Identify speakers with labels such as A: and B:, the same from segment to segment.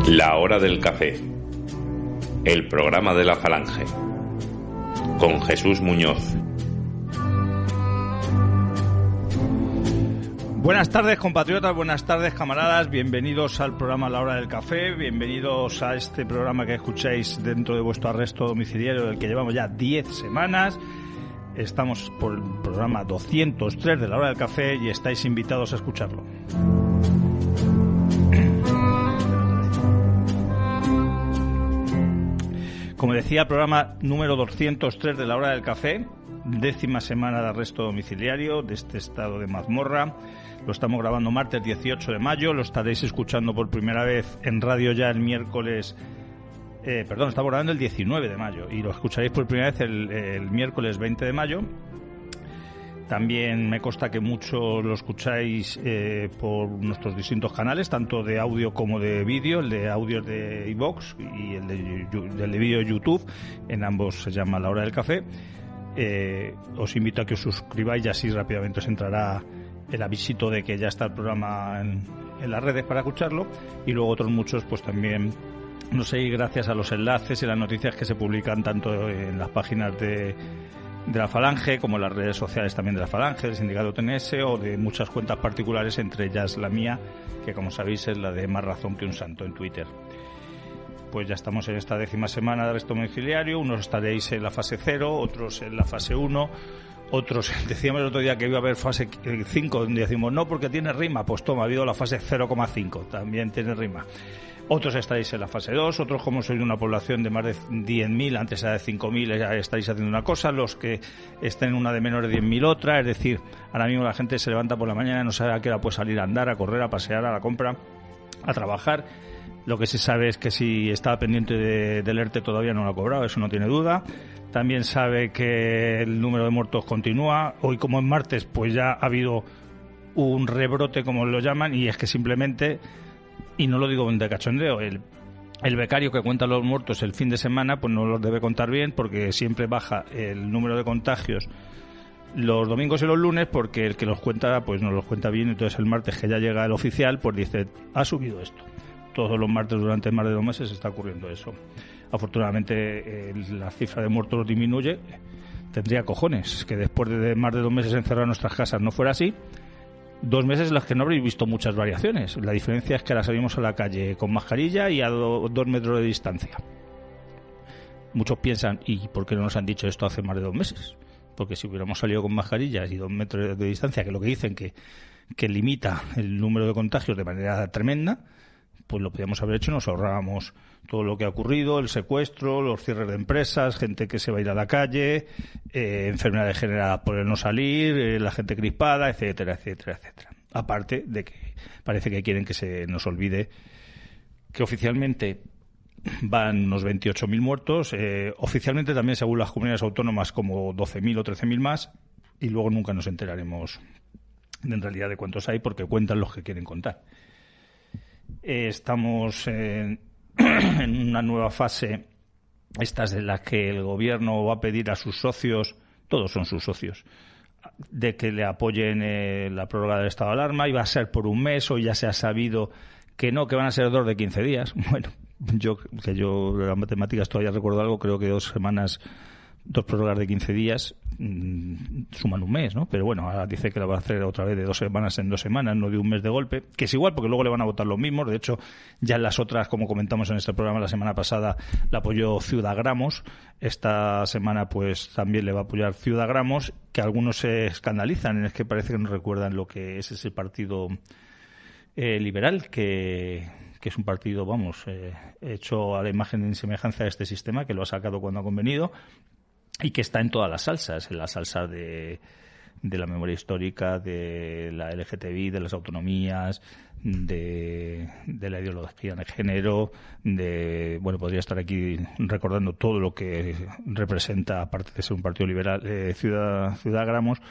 A: La hora del café, el programa de la Falange, con Jesús Muñoz.
B: Buenas tardes, compatriotas, buenas tardes, camaradas, bienvenidos al programa La Hora del Café, bienvenidos a este programa que escucháis dentro de vuestro arresto domiciliario, del que llevamos ya 10 semanas. Estamos por el programa 203 de La Hora del Café y estáis invitados a escucharlo. Como decía, programa número 203 de La Hora del Café, 10ª semana de arresto domiciliario de este estado de mazmorra. Lo estamos grabando martes 18 de mayo, lo estaréis escuchando por primera vez en radio ya el miércoles... estamos grabando el 19 de mayo y lo escucharéis por primera vez el miércoles 20 de mayo. También me consta que muchos lo escucháis por nuestros distintos canales, tanto de audio como de vídeo. El de audio es de iVoox y el de vídeo de YouTube. En ambos se llama La Hora del Café. Os invito a que os suscribáis y así rápidamente os entrará el avisito de que ya está el programa en las redes para escucharlo. Y luego otros muchos pues también nos seguís gracias a los enlaces y las noticias que se publican tanto en las páginas de la Falange como en las redes sociales también de la Falange, del sindicato TNS o de muchas cuentas particulares, entre ellas la mía, que como sabéis es la de Más Razón que un Santo en Twitter. Pues ya estamos en esta 10ª semana de arresto domiciliario. Unos estaréis en la fase 0, otros en la fase 1, otros decíamos el otro día que iba a haber fase 5, donde decimos no porque tiene rima, pues toma, ha habido la fase 0,5, también tiene rima. Otros estaréis en la fase 2, otros, como sois una población de más de 10.000, antes era de 5.000, ya estáis haciendo una cosa, los que estén en una de menos de 10.000 otra, es decir, ahora mismo la gente se levanta por la mañana, no sabe a qué hora puede salir a andar, a correr, a pasear, a la compra, a trabajar. Lo que se sabe es que si estaba pendiente del ERTE todavía no lo ha cobrado, eso no tiene duda. También sabe que el número de muertos continúa. Hoy, como es martes, pues ya ha habido un rebrote, como lo llaman, y es que simplemente... Y no lo digo de cachondeo, el becario que cuenta los muertos el fin de semana pues no los debe contar bien, porque siempre baja el número de contagios los domingos y los lunes, porque el que los cuenta pues no los cuenta bien. Entonces el martes, que ya llega el oficial, pues dice, ha subido esto. Todos los martes durante más de 2 meses está ocurriendo eso. Afortunadamente la cifra de muertos disminuye. Tendría cojones que después de más de 2 meses encerrados en nuestras casas no fuera así. 2 meses en los que no habréis visto muchas variaciones. La diferencia es que ahora salimos a la calle con mascarilla y a 2 metros de distancia. Muchos piensan, ¿y por qué no nos han dicho esto hace más de 2 meses? Porque si hubiéramos salido con mascarillas y 2 metros de distancia, que es lo que dicen que limita el número de contagios de manera tremenda, pues lo podíamos haber hecho y nos ahorrábamos todo lo que ha ocurrido, el secuestro, los cierres de empresas, gente que se va a ir a la calle, enfermedades generadas por el no salir, la gente crispada, etcétera, etcétera, etcétera. Aparte de que parece que quieren que se nos olvide que oficialmente van unos 28.000 muertos, oficialmente también según las comunidades autónomas como 12.000 o 13.000 más, y luego nunca nos enteraremos en realidad de cuántos hay, porque cuentan los que quieren contar. Estamos en una nueva fase, esta es de la que el gobierno va a pedir a sus socios, todos son sus socios, de que le apoyen la prórroga del estado de alarma. Iba a ser por 1 mes, hoy ya se ha sabido que no, que van a ser 2 de 15 días. Bueno, yo de las matemáticas todavía recuerdo algo, creo que 2 semanas, 2 prórrogas de 15 días suman 1 mes, ¿no? Pero bueno, ahora dice que la va a hacer otra vez de 2 semanas en 2 semanas, no de 1 mes de golpe, que es igual porque luego le van a votar los mismos. De hecho, ya en las otras, como comentamos en este programa la semana pasada, la apoyó Ciudagramos. Esta semana pues también le va a apoyar Ciudagramos, que algunos se escandalizan, es que parece que no recuerdan lo que es ese partido liberal, que es un partido, hecho a la imagen y semejanza de este sistema, que lo ha sacado cuando ha convenido, y que está en todas las salsas, en la salsa de la memoria histórica, de la LGTBI, de las autonomías, de la ideología de género, podría estar aquí recordando todo lo que representa, aparte de ser un partido liberal, Ciudagramos,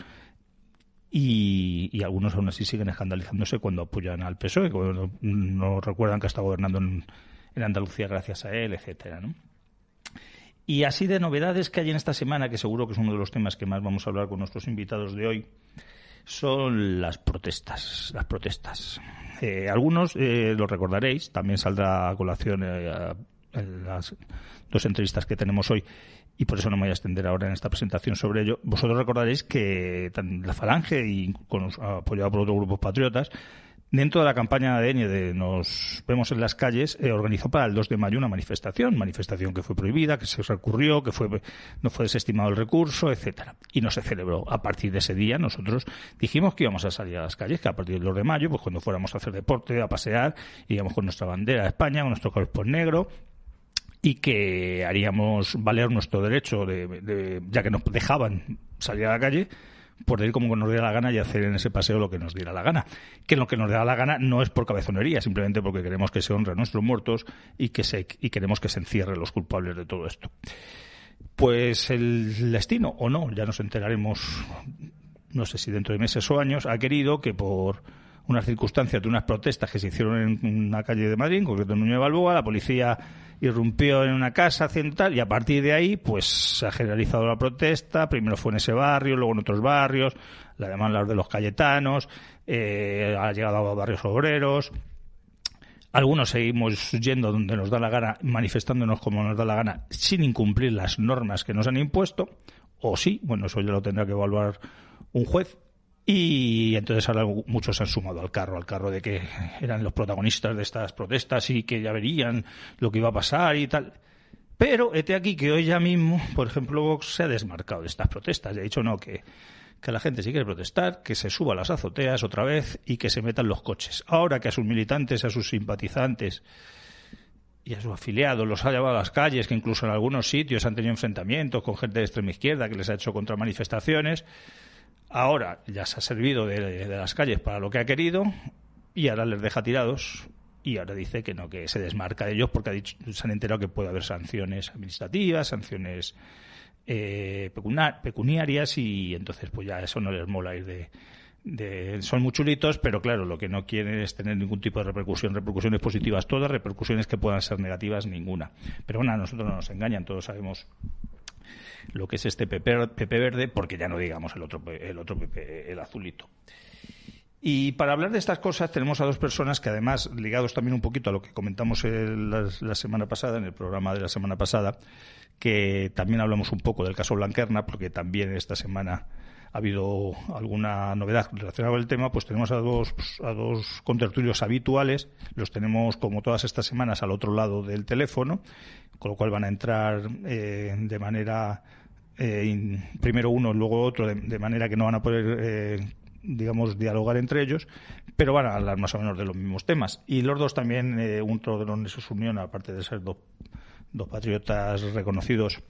B: y algunos aún así siguen escandalizándose cuando apoyan al PSOE, cuando no recuerdan que está gobernando en Andalucía gracias a él, etcétera, ¿no? Y así de novedades que hay en esta semana, que seguro que es uno de los temas que más vamos a hablar con nuestros invitados de hoy, son las protestas. Algunos lo recordaréis, también saldrá a colación en las dos entrevistas que tenemos hoy, y por eso no me voy a extender ahora en esta presentación sobre ello. Vosotros recordaréis que la Falange, y apoyado por otros grupos patriotas, dentro de la campaña de ADN de Nos Vemos en las Calles, organizó para el 2 de mayo una manifestación que fue prohibida, que se recurrió, no fue desestimado el recurso, etcétera, y no se celebró. A partir de ese día nosotros dijimos que íbamos a salir a las calles, que a partir del 2 de mayo, pues cuando fuéramos a hacer deporte, a pasear, íbamos con nuestra bandera de España, con nuestro cuerpo negro, y que haríamos valer nuestro derecho, ya que nos dejaban salir a la calle, por ir como nos diera la gana y hacer en ese paseo lo que nos diera la gana. Que lo que nos diera la gana no es por cabezonería, simplemente porque queremos que se honren nuestros muertos y queremos que se encierren los culpables de todo esto. Pues el destino, o no, ya nos enteraremos, no sé si dentro de meses o años, ha querido que por unas circunstancias de unas protestas que se hicieron en una calle de Madrid, en concreto en Núñez de Balboa, la policía irrumpió en una casa haciendo tal, y a partir de ahí pues se ha generalizado la protesta. Primero fue en ese barrio, luego en otros barrios, la demanda de los Cayetanos, ha llegado a barrios obreros. Algunos seguimos yendo donde nos da la gana, manifestándonos como nos da la gana, sin incumplir las normas que nos han impuesto, o sí, bueno, eso ya lo tendrá que evaluar un juez. Y entonces ahora muchos se han sumado al carro de que eran los protagonistas de estas protestas y que ya verían lo que iba a pasar y tal. Pero hete aquí que hoy ya mismo, por ejemplo, Vox se ha desmarcado de estas protestas y ha dicho no, que la gente si quiere protestar, que se suba a las azoteas otra vez y que se metan los coches. Ahora que a sus militantes, a sus simpatizantes y a sus afiliados los ha llevado a las calles, que incluso en algunos sitios han tenido enfrentamientos con gente de extrema izquierda que les ha hecho contramanifestaciones. Ahora ya se ha servido de las calles para lo que ha querido y ahora les deja tirados, y ahora dice que no, que se desmarca de ellos porque se han enterado que puede haber sanciones administrativas, sanciones pecuniarias, y entonces pues ya eso no les mola ir son muy chulitos, pero claro, lo que no quieren es tener ningún tipo de repercusiones positivas todas, repercusiones que puedan ser negativas ninguna. Pero bueno, a nosotros no nos engañan, todos sabemos lo que es este PP verde, porque ya no digamos el otro PP, el azulito. Y para hablar de estas cosas tenemos a dos personas que, además, ligados también un poquito a lo que comentamos la semana pasada, en el programa de la semana pasada, que también hablamos un poco del caso Blanquerna, porque también esta semana ha habido alguna novedad relacionada con el tema. Pues tenemos a dos contertulios habituales, los tenemos como todas estas semanas al otro lado del teléfono, con lo cual van a entrar de manera primero uno, luego otro, de manera que no van a poder dialogar entre ellos, pero van a hablar más o menos de los mismos temas. Y los dos también, otro de los nexos unión, aparte de ser dos patriotas reconocidos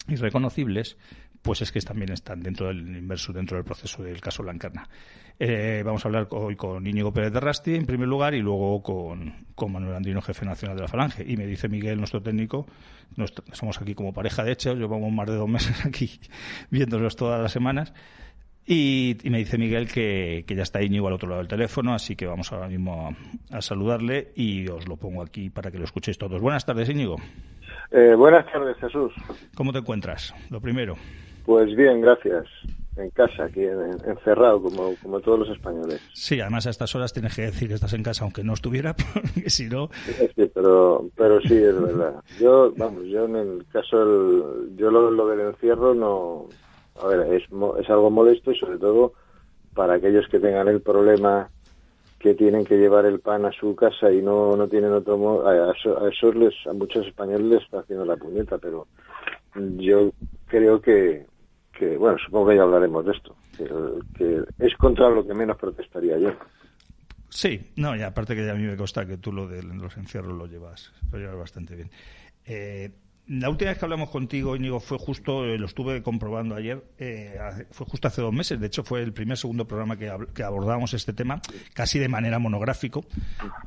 B: y reconocibles, pues es que también están dentro del proceso del caso Blanquerna. Vamos a hablar hoy con Íñigo Pérez de Rasti, en primer lugar, y luego con Manuel Andrino, jefe nacional de la Falange. Y me dice Miguel, nuestro técnico, somos aquí como pareja de hecho, llevamos más de 2 meses aquí viéndolos todas las semanas, y me dice Miguel que ya está Íñigo al otro lado del teléfono, así que vamos ahora mismo a saludarle y os lo pongo aquí para que lo escuchéis todos. Buenas tardes, Íñigo.
C: Buenas tardes, Jesús.
B: ¿Cómo te encuentras? Lo primero.
C: Pues bien, gracias. En casa, aquí encerrado, como todos los españoles.
B: Sí, además a estas horas tienes que decir que estás en casa, aunque no estuviera, porque si no...
C: Sí, pero sí, es verdad. Yo en el caso lo del encierro no... A ver, es algo molesto, y sobre todo para aquellos que tengan el problema que tienen que llevar el pan a su casa y no tienen otro modo. A muchos españoles les está haciendo la puñeta, pero yo creo que bueno, supongo que ya hablaremos de esto, que es contra lo que menos protestaría yo.
B: Sí, no, y aparte que a mí me consta que tú lo de los encierros lo llevas bastante bien. La última vez que hablamos contigo, Íñigo, fue justo, lo estuve comprobando ayer, fue justo hace 2 meses. De hecho, fue el segundo programa que abordamos este tema, casi de manera monográfico,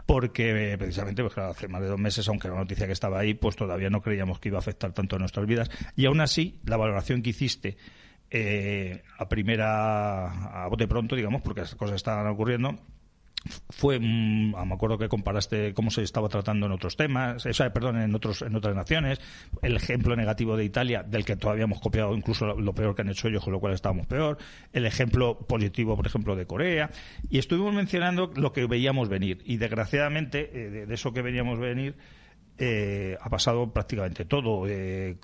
B: porque precisamente, pues claro, hace más de 2 meses, aunque la noticia que estaba ahí, pues todavía no creíamos que iba a afectar tanto a nuestras vidas. Y aún así, la valoración que hiciste a bote pronto, digamos, porque las cosas estaban ocurriendo, fue, me acuerdo que comparaste cómo se estaba tratando en otros temas, en otras naciones, el ejemplo negativo de Italia, del que todavía hemos copiado incluso lo peor que han hecho ellos, con lo cual estábamos peor, el ejemplo positivo, por ejemplo, de Corea, y estuvimos mencionando lo que veíamos venir, y desgraciadamente, de eso que veíamos venir, ha pasado prácticamente todo.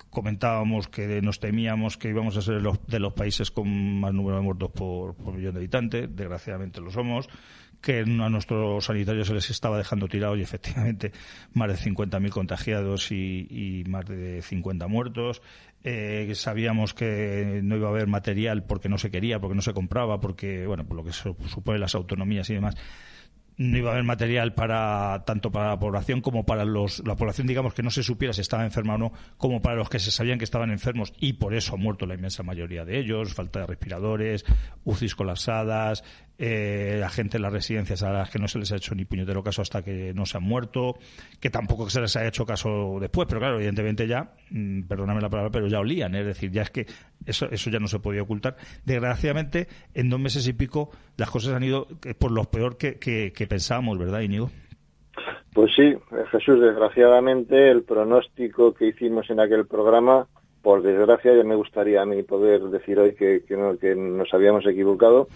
B: Comentábamos que nos temíamos que íbamos a ser de los países con más número de muertos por millón de habitantes, desgraciadamente lo somos, que a nuestros sanitarios se les estaba dejando tirados y efectivamente más de 50.000 contagiados y más de 50 muertos. Sabíamos que no iba a haber material porque no se quería, porque no se compraba, porque, bueno, por lo que supone las autonomías y demás. No iba a haber material tanto para la población como para la población, digamos, que no se supiera si estaba enferma o no, como para los que se sabían que estaban enfermos, y por eso han muerto la inmensa mayoría de ellos, falta de respiradores, UCIs colapsadas, la gente en las residencias a las que no se les ha hecho ni puñetero caso hasta que no se han muerto, que tampoco se les ha hecho caso después, pero claro, evidentemente ya, perdóname la palabra, pero ya olían, es decir, ya es que eso ya no se podía ocultar. Desgraciadamente, en 2 meses y pico, las cosas han ido por lo peor que pensábamos, ¿verdad, Íñigo?
C: Pues sí, Jesús, desgraciadamente el pronóstico que hicimos en aquel programa, por desgracia, ya me gustaría a mí poder decir hoy que nos habíamos equivocado,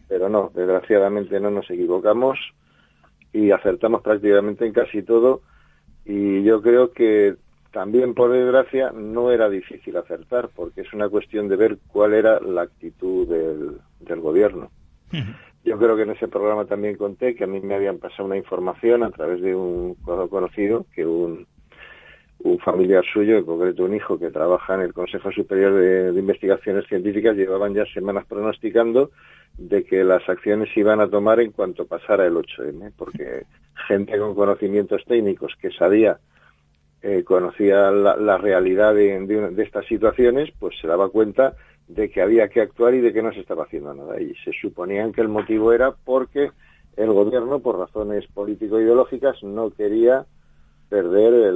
C: pero no, desgraciadamente no nos equivocamos y acertamos prácticamente en casi todo, y yo creo que también, por desgracia, no era difícil acertar, porque es una cuestión de ver cuál era la actitud del gobierno. Yo creo que en ese programa también conté que a mí me habían pasado una información a través de un conocido, que un familiar suyo, en concreto un hijo que trabaja en el Consejo Superior de Investigaciones Científicas, llevaban ya semanas pronosticando de que las acciones se iban a tomar en cuanto pasara el 8M, porque gente con conocimientos técnicos que conocía la realidad de estas situaciones, pues se daba cuenta de que había que actuar y de que no se estaba haciendo nada. Y se suponían que el motivo era porque el gobierno, por razones político-ideológicas, no quería perder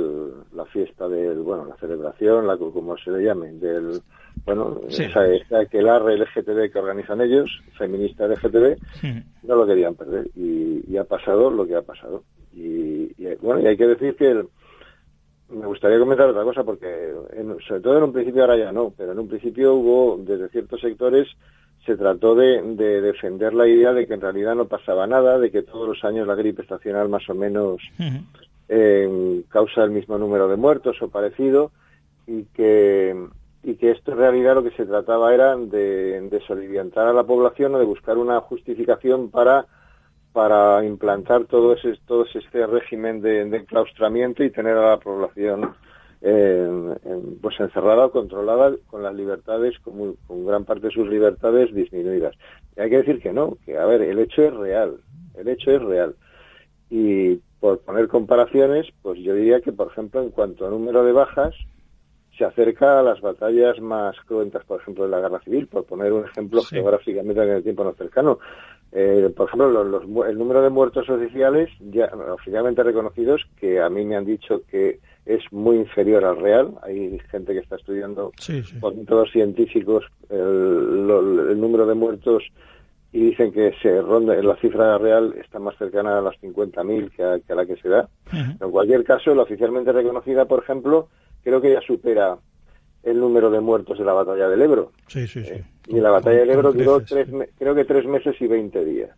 C: la fiesta la celebración, como se le llame, sí. esa aquelarre LGTB que organizan ellos, feminista LGTB, no lo querían perder. Y ha pasado lo que ha pasado. Y hay que decir que me gustaría comentar otra cosa, porque sobre todo en un principio, ahora ya no, pero en un principio hubo, desde ciertos sectores, se trató de defender la idea de que en realidad no pasaba nada, de que todos los años la gripe estacional más o menos causa el mismo número de muertos o parecido, y que esto en realidad lo que se trataba era de soliviantar a la población o de buscar una justificación para implantar todo este régimen de enclaustramiento y tener a la población pues encerrada o controlada, con las libertades, con gran parte de sus libertades disminuidas. Y hay que decir que no, que a ver, el hecho es real, y por poner comparaciones, pues yo diría que, por ejemplo, en cuanto a número de bajas, se acerca a las batallas más cruentas, por ejemplo, de la Guerra Civil, por poner un ejemplo geográficamente en el tiempo no cercano. Por ejemplo, el número de muertos oficiales, ya oficialmente reconocidos, que a mí me han dicho que es muy inferior al real. Hay gente que está estudiando por métodos científicos el número de muertos y dicen que se ronda, la cifra real está más cercana a las 50.000 que a la que se da. En cualquier caso, la oficialmente reconocida, por ejemplo, creo que ya supera el número de muertos de la batalla del Ebro. Y la batalla del Ebro duró creo que 3 meses y 20 días.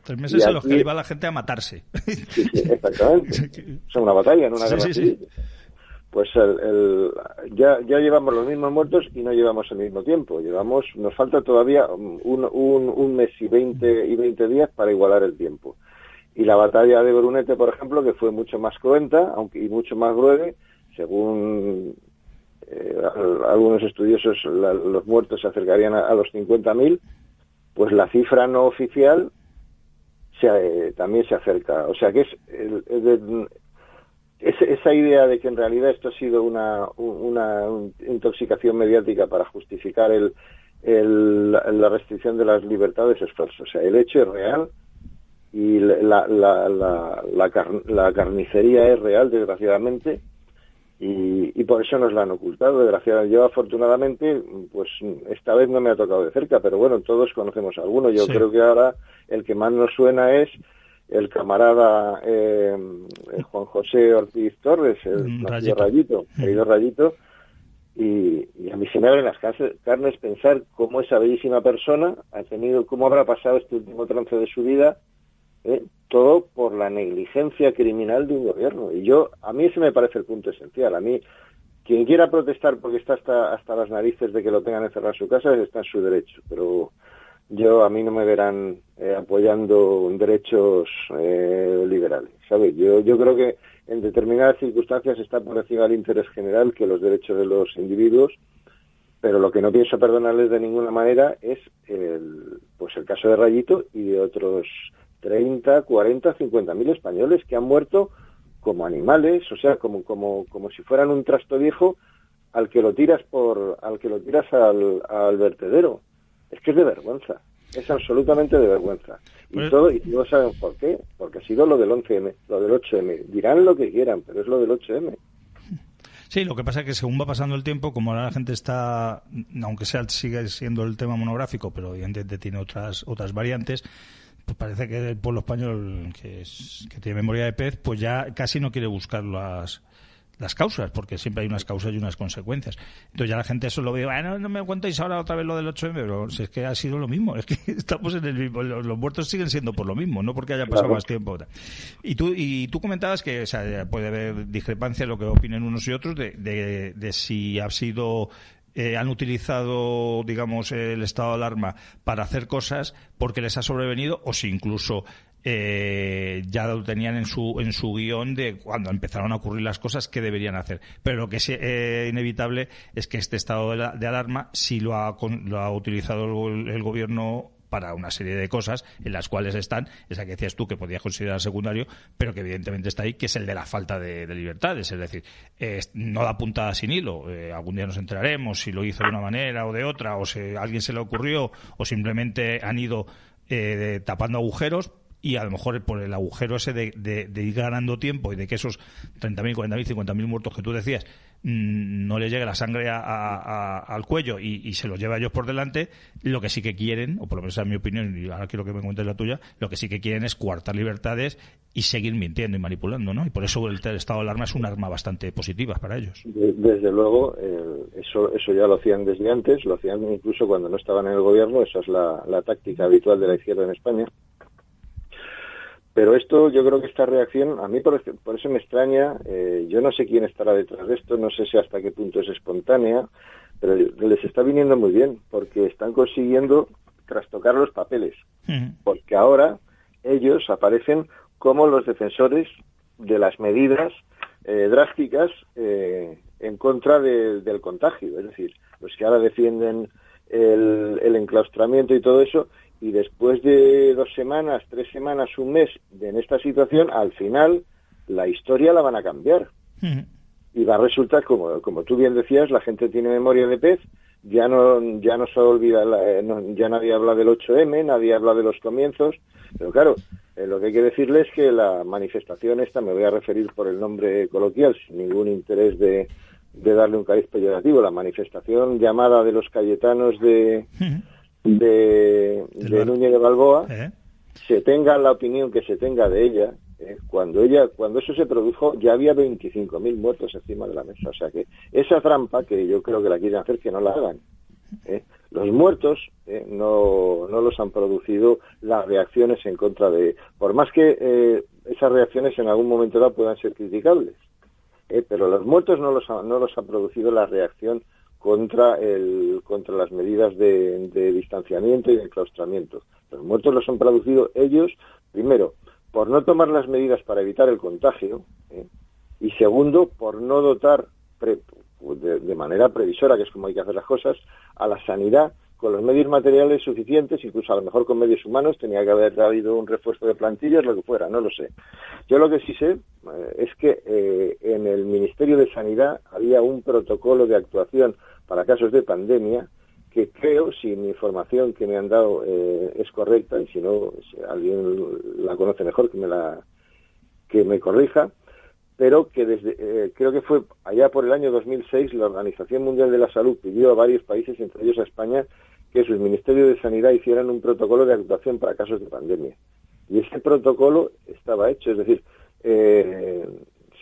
B: 3 meses en los que iba la gente a matarse.
C: Sí, exactamente. Es una batalla, en una guerra civil. Pues ya llevamos los mismos muertos y no llevamos el mismo tiempo. Nos falta todavía un mes y 20 días para igualar el tiempo. Y la batalla de Brunete, por ejemplo, que fue mucho más cruenta y mucho más breve, según algunos estudiosos, los muertos se acercarían a los 50.000, pues la cifra no oficial también se acerca. O sea que esa idea de que en realidad esto ha sido una intoxicación mediática para justificar la restricción de las libertades es falso. O sea, el hecho es real y la carnicería es real, desgraciadamente, y por eso nos la han ocultado, desgraciadamente. Yo, afortunadamente, pues esta vez no me ha tocado de cerca, pero bueno, todos conocemos a alguno. Yo creo que ahora el que más nos suena es el camarada Juan José Ortiz Torres, el Rayito, querido Rayito, y a mí se me abren las carnes pensar cómo esa bellísima persona cómo habrá pasado este último trance de su vida, todo por la negligencia criminal de un gobierno. Y a mí ese me parece el punto esencial. A mí, quien quiera protestar porque está hasta las narices de que lo tengan encerrado en su casa, está en su derecho, pero a mí no me verán apoyando derechos liberales, ¿sabes? Yo creo que en determinadas circunstancias está por encima del interés general que los derechos de los individuos, pero lo que no pienso perdonarles de ninguna manera es el caso de Rayito y de otros 30, 40, 50.000 españoles que han muerto como animales, o sea, como si fueran un trasto viejo al que lo tiras al vertedero. Es que es de vergüenza, es absolutamente de vergüenza. Y todos saben por qué, porque ha sido lo del 11M, lo del 8M. Dirán lo que quieran, pero es lo del 8M.
B: Sí, lo que pasa es que según va pasando el tiempo, como ahora la gente está, aunque sigue siendo el tema monográfico, pero evidentemente tiene otras variantes, pues parece que el pueblo español, que tiene memoria de pez, pues ya casi no quiere buscar las causas, porque siempre hay unas causas y unas consecuencias. Entonces ya la gente eso lo ve, no me contéis ahora otra vez lo del 8M, pero si es que ha sido lo mismo, es que estamos en el mismo, los muertos siguen siendo por lo mismo, no porque haya pasado más tiempo. Y tú comentabas que, o sea, puede haber discrepancia en lo que opinen unos y otros de si ha sido han utilizado, digamos, el estado de alarma para hacer cosas porque les ha sobrevenido, o si incluso ya lo tenían en su guión de cuando empezaron a ocurrir las cosas que deberían hacer. Pero lo que es inevitable es que este estado de alarma sí lo ha utilizado el gobierno para una serie de cosas en las cuales están, esa que decías tú que podías considerar secundario, pero que evidentemente está ahí, que es el de la falta de libertades. Es decir, no da puntada sin hilo. Algún día nos enteraremos si lo hizo de una manera o de otra, o si a alguien se le ocurrió, o simplemente han ido tapando agujeros, y a lo mejor por el agujero ese de ir ganando tiempo y de que esos 30.000, 40.000, 50.000 muertos que tú decías no le llegue la sangre al cuello y se los lleva a ellos por delante, lo que sí que quieren, o por lo menos es mi opinión, y ahora quiero que me cuentes la tuya, lo que sí que quieren es coartar libertades y seguir mintiendo y manipulando, ¿no? Y por eso el estado de alarma es un arma bastante positiva para ellos.
C: Desde luego, eso ya lo hacían desde antes, lo hacían incluso cuando no estaban en el gobierno. Esa es la táctica habitual de la izquierda en España. Pero yo creo que esta reacción, a mí por eso me extraña. Yo no sé quién estará detrás de esto, no sé si hasta qué punto es espontánea, pero les está viniendo muy bien, porque están consiguiendo trastocar los papeles. Porque ahora ellos aparecen como los defensores de las medidas drásticas en contra del contagio. Es decir, los que ahora defienden el enclaustramiento y todo eso, y después de 2 semanas, 3 semanas, un mes en esta situación, al final la historia la van a cambiar. Y va a resultar, como tú bien decías, la gente tiene memoria de pez, ya no se olvida, ya nadie habla del 8M, nadie habla de los comienzos, pero claro, lo que hay que decirles es que la manifestación esta, me voy a referir por el nombre coloquial, sin ningún interés de darle un cariz peyorativo, la manifestación llamada de los Cayetanos de Núñez de Balboa, se tenga la opinión que se tenga de ella, cuando eso se produjo ya había 25.000 muertos encima de la mesa. O sea que esa trampa, que yo creo que la quieren hacer, que no la hagan. Los muertos no los han producido las reacciones en contra de... Por más que esas reacciones en algún momento dado puedan ser criticables, pero los muertos no los ha producido la reacción contra las medidas de distanciamiento y de enclaustramiento. Los muertos los han producido ellos, primero, por no tomar las medidas para evitar el contagio, y segundo, por no dotar de manera previsora, que es como hay que hacer las cosas, a la sanidad con los medios materiales suficientes, incluso a lo mejor con medios humanos. Tenía que haber habido un refuerzo de plantillas, lo que fuera, no lo sé. Yo lo que sí sé es que en el Ministerio de Sanidad había un protocolo de actuación para casos de pandemia que creo, si mi información que me han dado es correcta, y si no, si alguien la conoce mejor, que me corrija, pero que creo que fue allá por el año 2006, la Organización Mundial de la Salud pidió a varios países, entre ellos a España, que sus ministerios de Sanidad hicieran un protocolo de actuación para casos de pandemia. Y ese protocolo estaba hecho, es decir,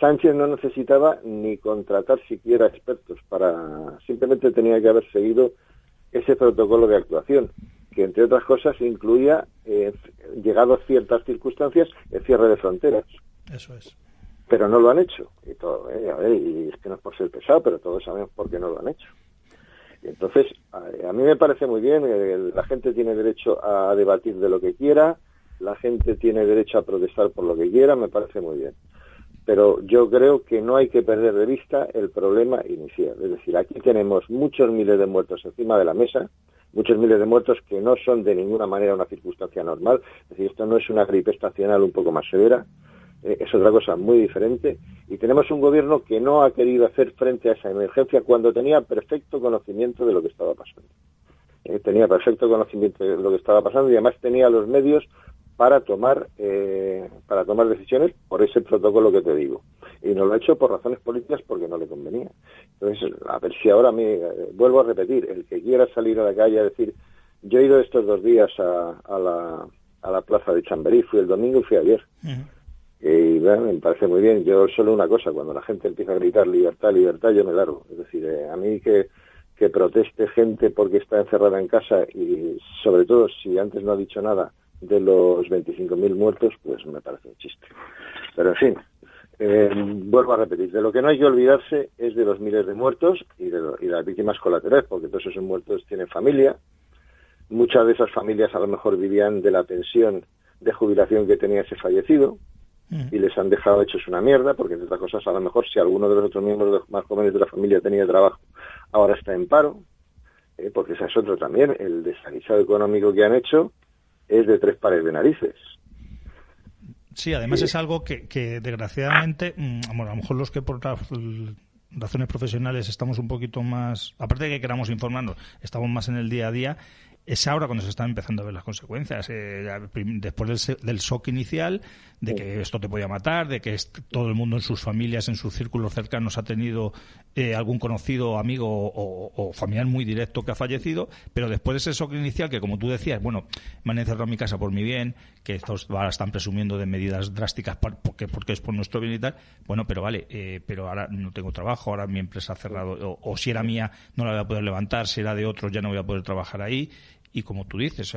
C: Sánchez no necesitaba ni contratar siquiera expertos simplemente tenía que haber seguido ese protocolo de actuación, que entre otras cosas incluía, llegado a ciertas circunstancias, el cierre de fronteras.
B: Eso es.
C: Pero no lo han hecho. Y es que no es por ser pesado, pero todos sabemos por qué no lo han hecho. Y entonces, a mí me parece muy bien, la gente tiene derecho a debatir de lo que quiera, la gente tiene derecho a protestar por lo que quiera, me parece muy bien. Pero yo creo que no hay que perder de vista el problema inicial. Es decir, aquí tenemos muchos miles de muertos encima de la mesa, muchos miles de muertos que no son de ninguna manera una circunstancia normal. Es decir, esto no es una gripe estacional un poco más severa, es otra cosa muy diferente. Y tenemos un gobierno que no ha querido hacer frente a esa emergencia cuando tenía perfecto conocimiento de lo que estaba pasando. Tenía perfecto conocimiento de lo que estaba pasando y además tenía los medios para tomar decisiones por ese protocolo que te digo. Y no lo ha hecho por razones políticas porque no le convenía. Entonces, a ver si ahora vuelvo a repetir, el que quiera salir a la calle a decir, yo he ido estos 2 días a la plaza de Chamberí, fui el domingo y fui ayer. Y bueno, me parece muy bien. Yo solo una cosa, cuando la gente empieza a gritar libertad, libertad, yo me largo. Es decir, a mí que proteste gente porque está encerrada en casa y sobre todo si antes no ha dicho nada de los 25.000 muertos, pues me parece un chiste. Pero en fin, vuelvo a repetir, de lo que no hay que olvidarse es de los miles de muertos y de las víctimas colaterales, porque todos esos muertos tienen familia. Muchas de esas familias a lo mejor vivían de la pensión de jubilación que tenía ese fallecido y les han dejado hechos una mierda, porque entre otras cosas a lo mejor si alguno de los otros miembros más jóvenes de la familia tenía trabajo, ahora está en paro, porque ese es otro también, el desaguisado económico que han hecho es de 3 pares de narices.
B: Sí, además es algo que desgraciadamente, bueno, a lo mejor los que por razones profesionales estamos un poquito más, aparte de que queramos informarnos, estamos más en el día a día, es ahora cuando se están empezando a ver las consecuencias. Después del shock inicial, de que esto te podía matar, de que todo el mundo en sus familias, en sus círculos cercanos ha tenido algún conocido, amigo o familiar muy directo que ha fallecido, pero después de ese shock inicial, que como tú decías, bueno, me han encerrado en mi casa por mi bien, que estos ahora están presumiendo de medidas drásticas porque es por nuestro bien y tal, bueno, pero vale, pero ahora no tengo trabajo, ahora mi empresa ha cerrado, o si era mía no la voy a poder levantar, si era de otros ya no voy a poder trabajar ahí. Y como tú dices,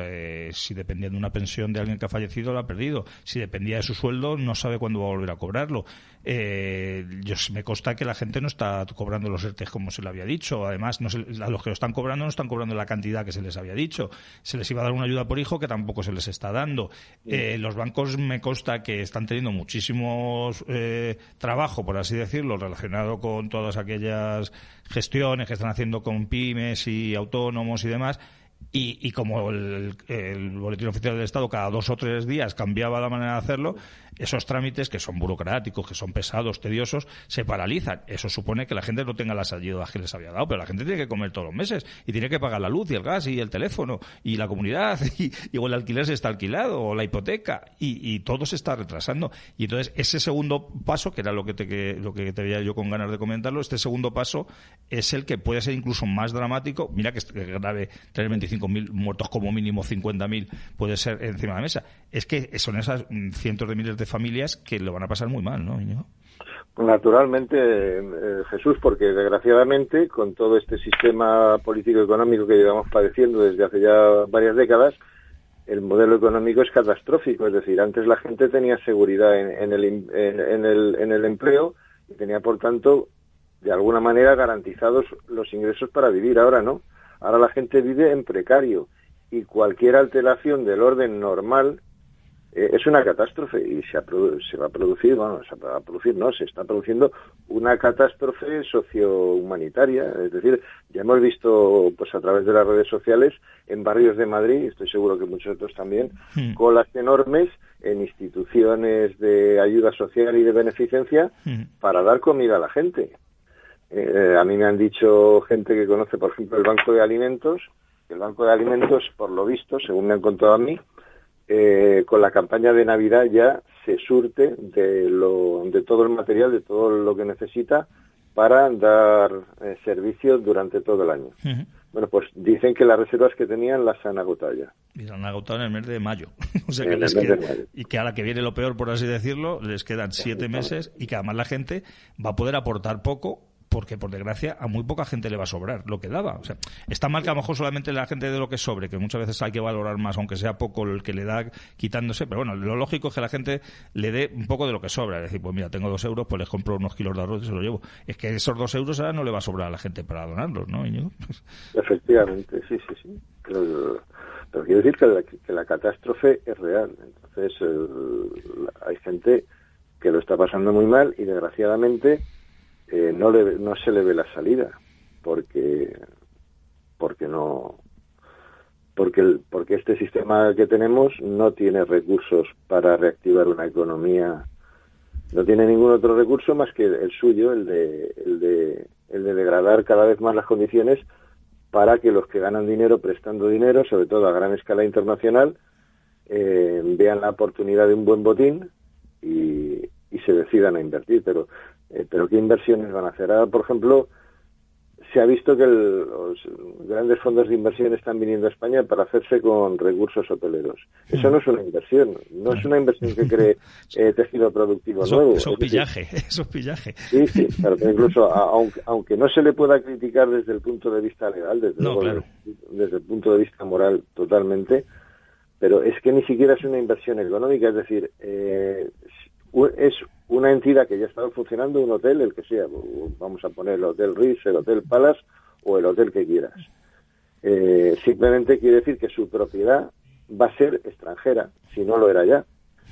B: si dependía de una pensión de alguien que ha fallecido, la ha perdido. Si dependía de su sueldo, no sabe cuándo va a volver a cobrarlo. Me consta que la gente no está cobrando los ERTE como se le había dicho. Además, a los que lo están cobrando no están cobrando la cantidad que se les había dicho. Se les iba a dar una ayuda por hijo que tampoco se les está dando. Los bancos me consta que están teniendo muchísimos trabajo, por así decirlo, relacionado con todas aquellas gestiones que están haciendo con pymes y autónomos y demás. Y como el Boletín Oficial del Estado cada 2 o 3 días cambiaba la manera de hacerlo, esos trámites que son burocráticos, que son pesados, tediosos, se paralizan. Eso supone que la gente no tenga las ayudas que les había dado, pero la gente tiene que comer todos los meses y tiene que pagar la luz y el gas y el teléfono y la comunidad y o el alquiler se está alquilado o la hipoteca y todo se está retrasando. Y entonces ese segundo paso, que era lo que te veía yo con ganas de comentarlo, este segundo paso es el que puede ser incluso más dramático. Mira que es grave tener 25.000 muertos, como mínimo 50.000 puede ser encima de la mesa. Es que son esas cientos de miles de familias que lo van a pasar muy mal, ¿no, Íñigo?
C: Naturalmente, Jesús, porque desgraciadamente con todo este sistema político-económico que llevamos padeciendo desde hace ya varias décadas, el modelo económico es catastrófico. Es decir, antes la gente tenía seguridad en el empleo y tenía, por tanto, de alguna manera garantizados los ingresos para vivir. Ahora no. Ahora la gente vive en precario y cualquier alteración del orden normal es una catástrofe y se está produciendo una catástrofe sociohumanitaria. Es decir, ya hemos visto pues a través de las redes sociales en barrios de Madrid, estoy seguro que muchos otros también, colas enormes en instituciones de ayuda social y de beneficencia para dar comida a la gente. A mí me han dicho gente que conoce, por ejemplo, el Banco de Alimentos. El Banco de Alimentos, por lo visto, según me han contado a mí, con la campaña de Navidad ya se surte de todo el material, de todo lo que necesita para dar servicio durante todo el año.
B: Uh-huh.
C: Bueno, pues dicen que las reservas que tenían las han agotado ya.
B: Y se han agotado en el mes de mayo. O sea que
C: En el mes de mayo.
B: y que ahora que viene lo peor, por así decirlo, les quedan 7 meses y que además la gente va a poder aportar poco, porque por desgracia a muy poca gente le va a sobrar lo que daba. O sea, está mal que a lo mejor solamente la gente de lo que sobre, que muchas veces hay que valorar más, aunque sea poco el que le da quitándose, pero bueno, lo lógico es que la gente le dé un poco de lo que sobra. Es decir, pues mira, tengo 2 euros, pues les compro unos kilos de arroz y se lo llevo. Es que esos 2 euros ahora no le va a sobrar a la gente para donarlos, ¿no, Íñigo?
C: Efectivamente, sí. Pero quiero decir que la catástrofe es real. Entonces, hay gente que lo está pasando muy mal y desgraciadamente no se le ve la salida porque este sistema que tenemos no tiene recursos para reactivar una economía, no tiene ningún otro recurso más que el suyo, el de degradar cada vez más las condiciones para que los que ganan dinero prestando dinero, sobre todo a gran escala internacional, vean la oportunidad de un buen botín y se decidan a invertir. Pero ¿qué inversiones van a hacer? Ahora, por ejemplo, se ha visto que los grandes fondos de inversión están viniendo a España para hacerse con recursos hoteleros. Eso no es una inversión, no es una inversión que cree tejido productivo nuevo.
B: Eso es pillaje, eso es pillaje.
C: Sí, claro, incluso aunque no se le pueda criticar desde el punto de vista legal, desde el punto de vista moral totalmente, pero es que ni siquiera es una inversión económica, es decir, es una entidad que ya estaba funcionando, un hotel, el que sea, vamos a poner el Hotel Ritz, el Hotel Palace o el hotel que quieras. Simplemente quiere decir que su propiedad va a ser extranjera, si no lo era ya.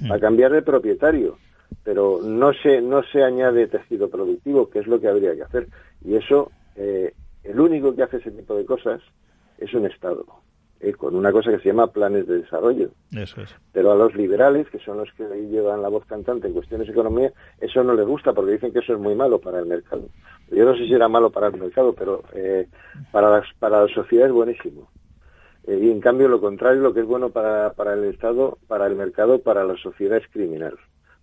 C: Va a cambiar de propietario, pero no se añade tejido productivo, que es lo que habría que hacer. Y eso, el único que hace ese tipo de cosas es un Estado, con una cosa que se llama planes de desarrollo.
B: Eso es.
C: Pero a los liberales, que son los que llevan la voz cantante en cuestiones de economía, eso no les gusta porque dicen que eso es muy malo para el mercado. Yo no sé si era malo para el mercado, pero para la sociedad es buenísimo. Y en cambio lo contrario, lo que es bueno para el Estado, para el mercado, para la sociedad es criminal.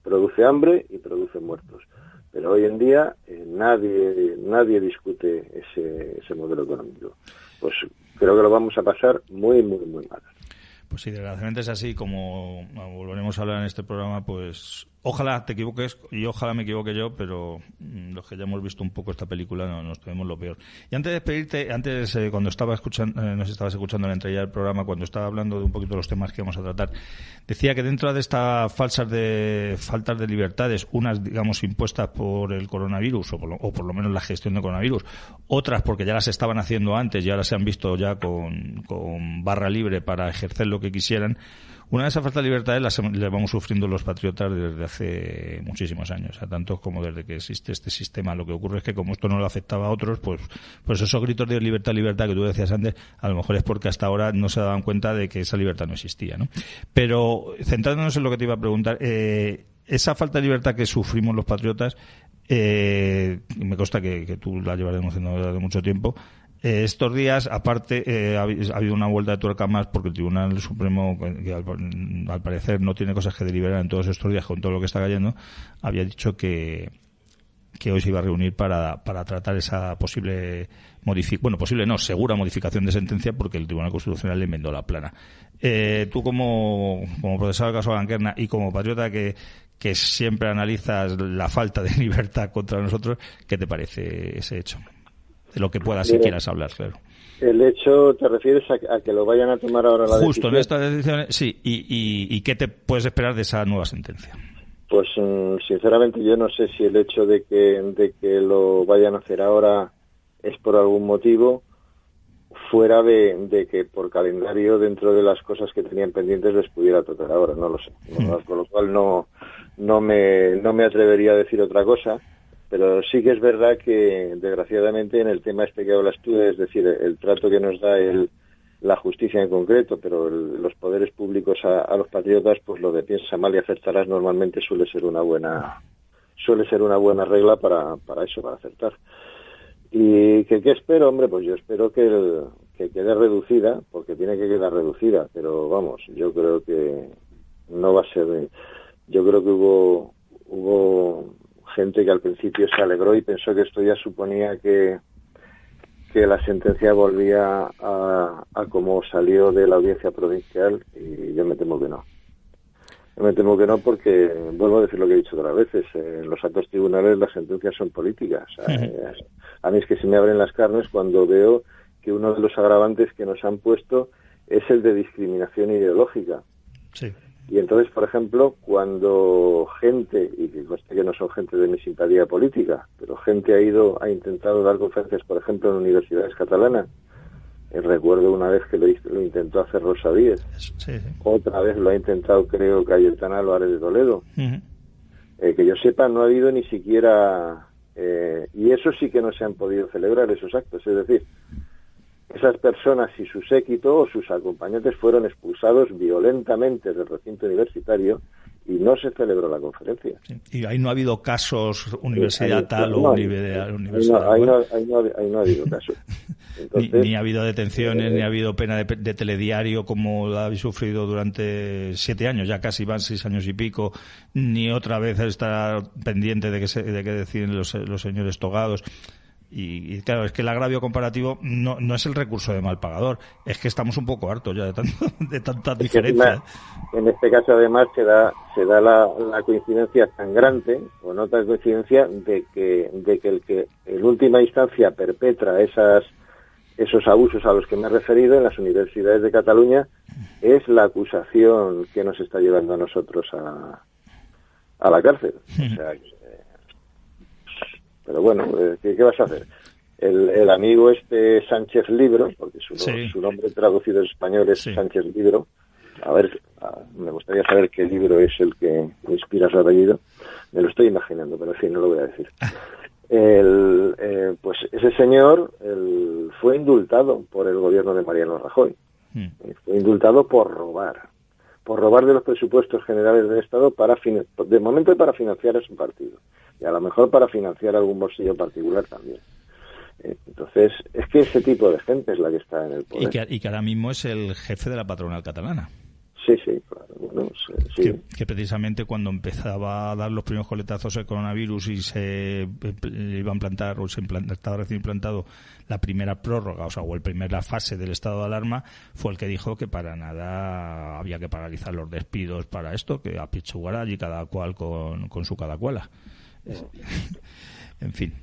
C: Produce hambre y produce muertos. Pero hoy en día nadie discute ese modelo económico. Pues creo que lo vamos a pasar muy, muy, muy mal.
B: Pues sí, desgraciadamente es así, como volveremos a hablar en este programa, pues ojalá te equivoques y ojalá me equivoque yo, pero los que ya hemos visto un poco esta película nos tememos lo peor. Y antes de despedirte, cuando nos estabas escuchando en la entrega del programa, cuando estaba hablando de un poquito los temas que vamos a tratar, decía que dentro de estas faltas de libertades, unas digamos impuestas por el coronavirus o por lo menos la gestión del coronavirus, otras porque ya las estaban haciendo antes y ahora se han visto ya con barra libre para ejercer lo que quisieran. Una de esas faltas de libertades las vamos sufriendo los patriotas desde hace muchísimos años, o sea, tanto como desde que existe este sistema. Lo que ocurre es que como esto no le afectaba a otros, pues esos gritos de libertad que tú decías antes, a lo mejor es porque hasta ahora no se daban cuenta de que esa libertad no existía, ¿no? Pero centrándonos en lo que te iba a preguntar, esa falta de libertad que sufrimos los patriotas, me consta que tú la llevas denunciando desde mucho tiempo. Estos días, aparte, ha habido una vuelta de tuerca más porque el Tribunal Supremo, que al parecer no tiene cosas que deliberar en todos estos días con todo lo que está cayendo, había dicho que hoy se iba a reunir para tratar esa segura modificación de sentencia, porque el Tribunal Constitucional le enmendó la plana. Tú como procesado del caso Blanquerna y como patriota que siempre analizas la falta de libertad contra nosotros, ¿qué te parece ese hecho? De lo que puedas, si quieras hablar, claro.
C: El hecho, ¿te refieres a que lo vayan a tomar ahora la decisión?
B: Justo en esta decisión, sí. ¿Y qué te puedes esperar de esa nueva sentencia?
C: Pues sinceramente yo no sé si el hecho de que lo vayan a hacer ahora es por algún motivo, fuera de que por calendario dentro de las cosas que tenían pendientes les pudiera tocar ahora, no lo sé. Con lo cual no me atrevería a decir otra cosa. Pero sí que es verdad que, desgraciadamente, en el tema este que hablas tú, es decir, el trato que nos da la justicia en concreto, pero los poderes públicos a los patriotas, pues lo de piensa mal y acertarás normalmente suele ser una buena regla para eso, para acertar. ¿Y qué espero? Hombre, pues yo espero que quede reducida, porque tiene que quedar reducida, pero vamos, yo creo que no va a ser... Yo creo que hubo gente que al principio se alegró y pensó que esto ya suponía que la sentencia volvía a como salió de la audiencia provincial, y yo me temo que no. Me temo que no, porque vuelvo a decir lo que he dicho otras veces, en los altos tribunales las sentencias son políticas. A mí es que se me abren las carnes cuando veo que uno de los agravantes que nos han puesto es el de discriminación ideológica.
B: Sí.
C: Y entonces, por ejemplo, cuando gente, y que conste que no son gente de mi simpatía política, pero gente ha intentado dar conferencias, por ejemplo, en universidades catalanas. Recuerdo una vez que lo intentó hacer Rosa Díez.
B: Sí.
C: Otra vez lo ha intentado, creo, Cayetana Álvarez de Toledo. Que yo sepa, no ha habido ni siquiera... y eso sí que no se han podido celebrar, esos actos. Es decir, esas personas y su séquito o sus acompañantes fueron expulsados violentamente del recinto universitario y no se celebró la conferencia.
B: Sí. Y ahí no ha habido casos universidad tal o universidad
C: ahí no ha habido casos. Entonces,
B: ni ha habido detenciones, ni ha habido pena de telediario como la habéis sufrido durante 7 años, ya casi van 6 años y pico, ni otra vez estar pendiente de qué deciden los señores togados. Y claro, es que el agravio comparativo no es el recurso de mal pagador, es que estamos un poco hartos ya de tantas diferencias.
C: En este caso, además, se da la coincidencia sangrante, o no tan coincidencia, de que el que en última instancia perpetra esos abusos a los que me he referido en las universidades de Cataluña es la acusación que nos está llevando a nosotros a la cárcel. O sea, pero bueno, ¿qué vas a hacer? El amigo Sánchez Libro, porque su nombre traducido en español es Sánchez Libro. A ver, me gustaría saber qué libro es el que inspira su apellido. Me lo estoy imaginando, pero en fin, no lo voy a decir. Pues ese señor fue indultado por el gobierno de Mariano Rajoy. Fue indultado por robar de los presupuestos generales del Estado de momento para financiar a su partido. Y a lo mejor para financiar algún bolsillo particular también. Entonces, es que ese tipo de gente es la que está en el poder.
B: Y que ahora mismo es el jefe de la patronal catalana.
C: Sí, claro. Bueno, sí.
B: Que precisamente cuando empezaba a dar los primeros coletazos el coronavirus y se iba a implantar, o estaba recién implantado la primera prórroga, o la primera fase del estado de alarma, fue el que dijo que para nada había que paralizar los despidos para esto, que apichugar allí cada cual con su cada cuala. En fin.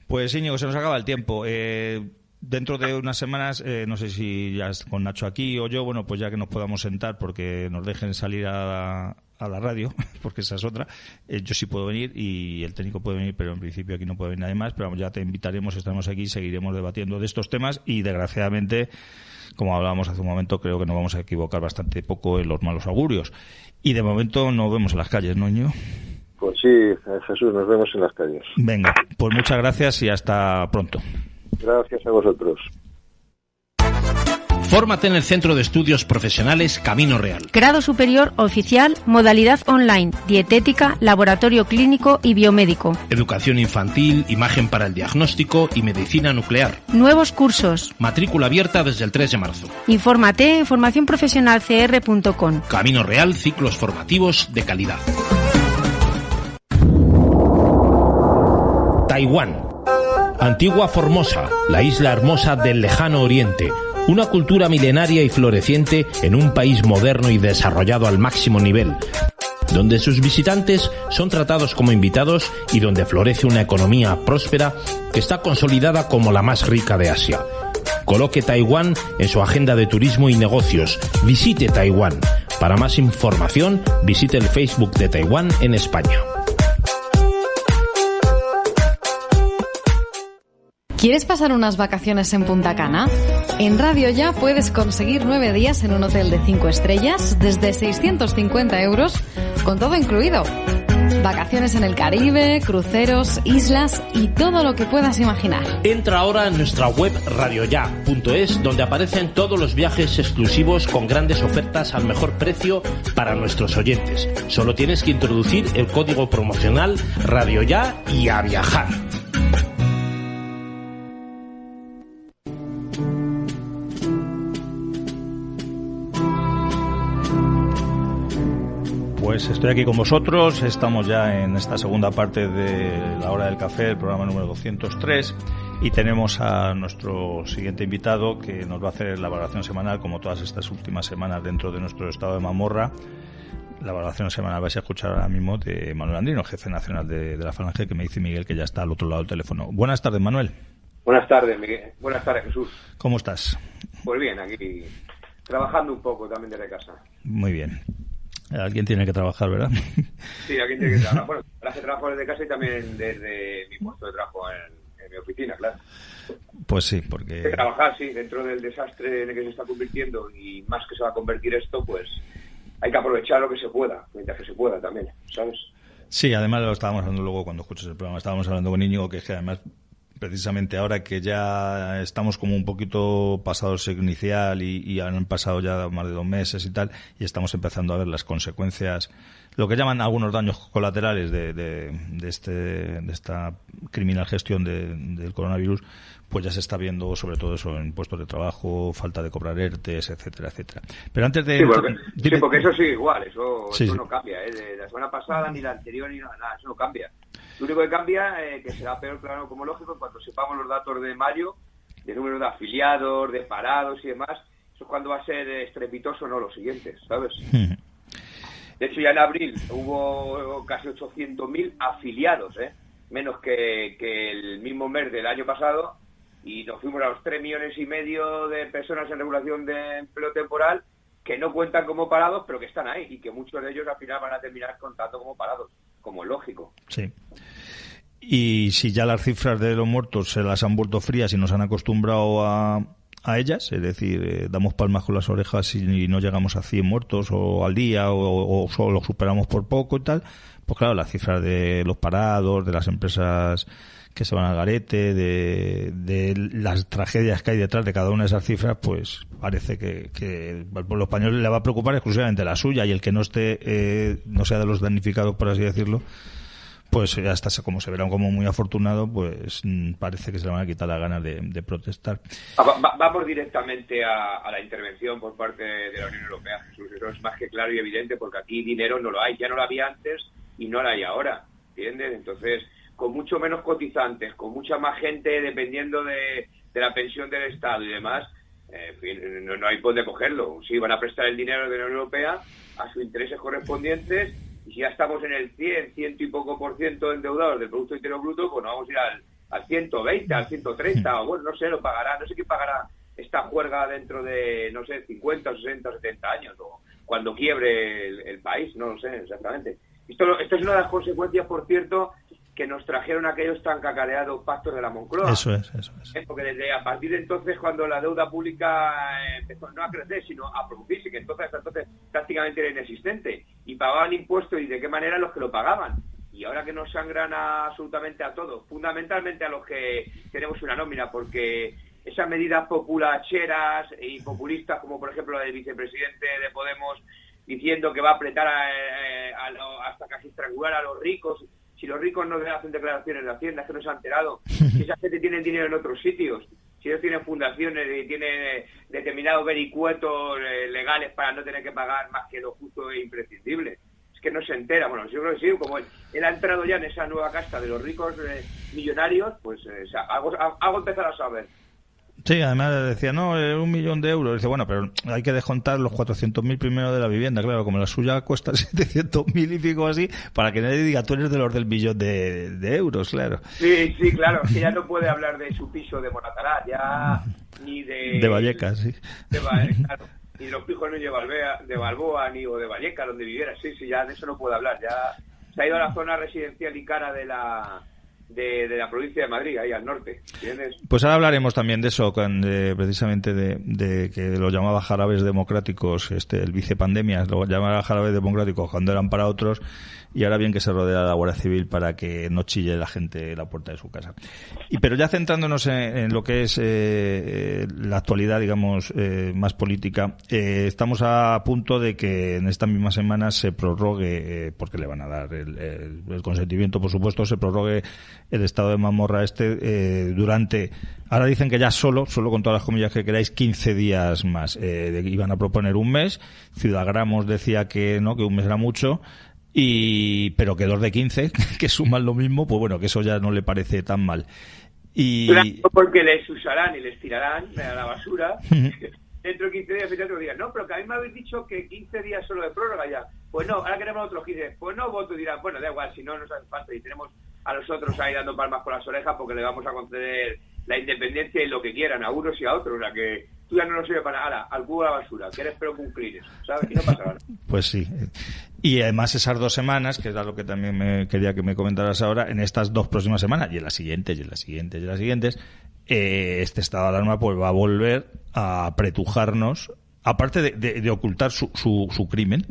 B: Pues Íñigo, se nos acaba el tiempo. Dentro de unas semanas, no sé si ya con Nacho aquí o yo, bueno, pues ya que nos podamos sentar porque nos dejen salir a la radio, porque esa es otra. Yo sí puedo venir y el técnico puede venir, pero en principio aquí no puede venir nadie más. Pero vamos, ya te invitaremos, estaremos aquí, seguiremos debatiendo de estos temas y desgraciadamente, como hablábamos hace un momento, creo que nos vamos a equivocar bastante poco en los malos augurios. Y de momento nos vemos en las calles, ¿no, Íñigo?
C: Pues sí, Jesús, nos vemos en las calles.
B: Venga, pues muchas gracias y hasta pronto.
C: Gracias a vosotros.
D: Fórmate en el Centro de Estudios Profesionales Camino Real.
E: Grado superior oficial, modalidad online, dietética, laboratorio clínico y biomédico.
D: Educación infantil, imagen para el diagnóstico y medicina nuclear.
E: Nuevos cursos.
D: Matrícula abierta desde el 3 de marzo.
E: Infórmate en formacionprofesionalcr.com.
D: Camino Real, ciclos formativos de calidad. Taiwán. Antigua Formosa, la isla hermosa del lejano oriente, una cultura milenaria y floreciente en un país moderno y desarrollado al máximo nivel, donde sus visitantes son tratados como invitados y donde florece una economía próspera que está consolidada como la más rica de Asia. Coloque Taiwán en su agenda de turismo y negocios. Visite Taiwán. Para más información, visite el Facebook de Taiwán en España.
F: ¿Quieres pasar unas vacaciones en Punta Cana? En Radio Ya puedes conseguir 9 días en un hotel de 5 estrellas desde 650 euros, con todo incluido. Vacaciones en el Caribe, cruceros, islas y todo lo que puedas imaginar.
D: Entra ahora en nuestra web radioya.es, donde aparecen todos los viajes exclusivos con grandes ofertas al mejor precio para nuestros oyentes. Solo tienes que introducir el código promocional RadioYa y a viajar.
B: Pues estoy aquí con vosotros, estamos ya en esta segunda parte de La Hora del Café, el programa número 203, y tenemos a nuestro siguiente invitado que nos va a hacer la valoración semanal, como todas estas últimas semanas dentro de nuestro estado de Mazmorra. La valoración semanal vais a escuchar ahora mismo de Manuel Andrino, jefe nacional de la Falange, que me dice Miguel que ya está al otro lado del teléfono. Buenas tardes, Manuel.
G: Buenas tardes, Miguel. Buenas tardes, Jesús.
B: ¿Cómo estás?
G: Pues bien, aquí trabajando un poco también desde casa.
B: Muy bien. Alguien tiene que trabajar, ¿verdad?
G: Sí, alguien tiene que trabajar. Bueno, la que trabajo desde casa y también desde mi puesto de trabajo en mi oficina, claro.
B: Pues sí, porque...
G: Hay que trabajar, sí, dentro del desastre en el que se está convirtiendo y más que se va a convertir esto, pues hay que aprovechar lo que se pueda, mientras que se pueda también, ¿sabes?
B: Sí, además lo estábamos hablando luego cuando escuches el programa, estábamos hablando con Íñigo, que es que además... Precisamente ahora que ya estamos como un poquito pasados el inicial y han pasado ya más de 2 meses y tal, y estamos empezando a ver las consecuencias, lo que llaman algunos daños colaterales de esta criminal gestión del coronavirus, pues ya se está viendo sobre todo eso en puestos de trabajo, falta de cobrar ERTES, etcétera, etcétera. Pero antes de...
G: Sí, porque eso sigue igual, eso
B: sí.
G: No cambia, de la semana pasada, ni la anterior, ni nada, eso no cambia. Lo único que cambia, que será peor, claro, como lógico, cuando sepamos los datos de mayo, de número de afiliados, de parados y demás, eso es cuando va a ser estrepitoso, no los siguientes, ¿sabes? De hecho, ya en abril hubo casi 800.000 afiliados, menos que el mismo mes del año pasado, y nos fuimos a los 3,5 millones de personas en regulación de empleo temporal que no cuentan como parados, pero que están ahí, y que muchos de ellos al final van a terminar contando como parados, como es lógico.
B: Sí. Y si ya las cifras de los muertos se las han vuelto frías y nos han acostumbrado a ellas, es decir, damos palmas con las orejas y no llegamos a 100 muertos o al día o solo superamos por poco y tal, pues claro, las cifras de los parados, de las empresas que se van al garete, de las tragedias que hay detrás de cada una de esas cifras, pues parece que al pueblo español le va a preocupar exclusivamente la suya, y el que no esté, no sea de los damnificados, por así decirlo, pues hasta como se verá como muy afortunado, pues parece que se le van a quitar las ganas de protestar.
G: Vamos directamente a la intervención por parte de la Unión Europea, Jesús. Eso es más que claro y evidente, porque aquí dinero no lo hay, ya no lo había antes y no lo hay ahora, ¿entiendes? Entonces, con mucho menos cotizantes, con mucha más gente dependiendo de la pensión del Estado y demás, en fin, no hay por dónde cogerlo. Sí, van a prestar el dinero de la Unión Europea a sus intereses correspondientes, y si ya estamos en el 100 y poco % endeudados del Producto Interior Bruto, pues nos vamos a ir al 120, al 130, o bueno, no sé, lo pagará, no sé quién pagará esta juerga dentro de, no sé, 50, 60, 70 años, o cuando quiebre el país, no lo sé exactamente. Esto es una de las consecuencias, por cierto, que nos trajeron aquellos tan cacareados pactos de la Moncloa.
B: Eso es.
G: Porque desde a partir de entonces, cuando la deuda pública empezó no a crecer, sino a producirse, que entonces prácticamente era inexistente, y pagaban impuestos, y de qué manera los que lo pagaban. Y ahora que nos sangran absolutamente a todos, fundamentalmente a los que tenemos una nómina, porque esas medidas populacheras y populistas, como por ejemplo la del vicepresidente de Podemos, diciendo que va a apretar hasta casi estrangular a los ricos. Si los ricos no hacen declaraciones de Hacienda, es que no se han enterado. Si esa gente tiene dinero en otros sitios, si ellos tienen fundaciones y tienen determinados vericuetos legales para no tener que pagar más que lo justo e imprescindible, es que no se entera. Bueno, yo creo que sí, como él ha entrado ya en esa nueva casta de los ricos millonarios, pues algo empezar a saber.
B: Sí, además decía, no, 1 millón de euros. Dice, bueno, pero hay que descontar los 400.000 primero de la vivienda. Claro, como la suya cuesta 700.000 y pico así, para que nadie diga, tú eres de los del billón de euros, claro.
G: Sí, claro, que ya no puede hablar de su piso de Monatalá, ya ni de
B: Vallecas, sí.
G: Claro, ni de los pijos de Balboa, ni o de Vallecas, donde viviera. Sí, ya de eso no puede hablar. Ya se ha ido a la zona residencial y cara de la provincia de Madrid, ahí al norte, ¿entiendes?
B: Pues ahora hablaremos también de eso, precisamente de que lo llamaba jarabes democráticos, el vicepandemias, lo llamaba jarabes democráticos cuando eran para otros, y ahora bien que se rodea la Guardia Civil para que no chille la gente la puerta de su casa. Pero ya centrándonos en lo que es la actualidad, digamos, más política, estamos a punto de que en esta misma semana se prorrogue, porque le van a dar el consentimiento, por supuesto, se prorrogue el estado de Mazmorra durante, ahora dicen que ya solo con todas las comillas que queráis, 15 días más. Iban a proponer un mes, Ciudadagramos decía que no, que un mes era mucho. pero que 2 de 15, que suman lo mismo, pues bueno, que eso ya no le parece tan mal. Y
G: claro, porque les usarán y les tirarán a la basura. Dentro de 15 días, fíjate, digan, no, pero que a mí me habéis dicho que 15 días solo de prórroga ya. Pues no, ahora queremos otros 15. Pues no voto y dirán, bueno, da igual, si no nos hace falta y tenemos a los otros ahí dando palmas con las orejas porque le vamos a conceder la independencia y lo que quieran a unos y a otros. O sea, que tú ya no nos sirve para nada, al cubo de la basura, que eres pero cumplires, ¿sabes? Y no pasa nada.
B: Pues sí. Y además esas 2 semanas, que era lo que también me quería que me comentaras ahora, en estas 2 próximas semanas, y en las siguientes, este estado de alarma pues va a volver a apretujarnos, aparte de ocultar su crimen,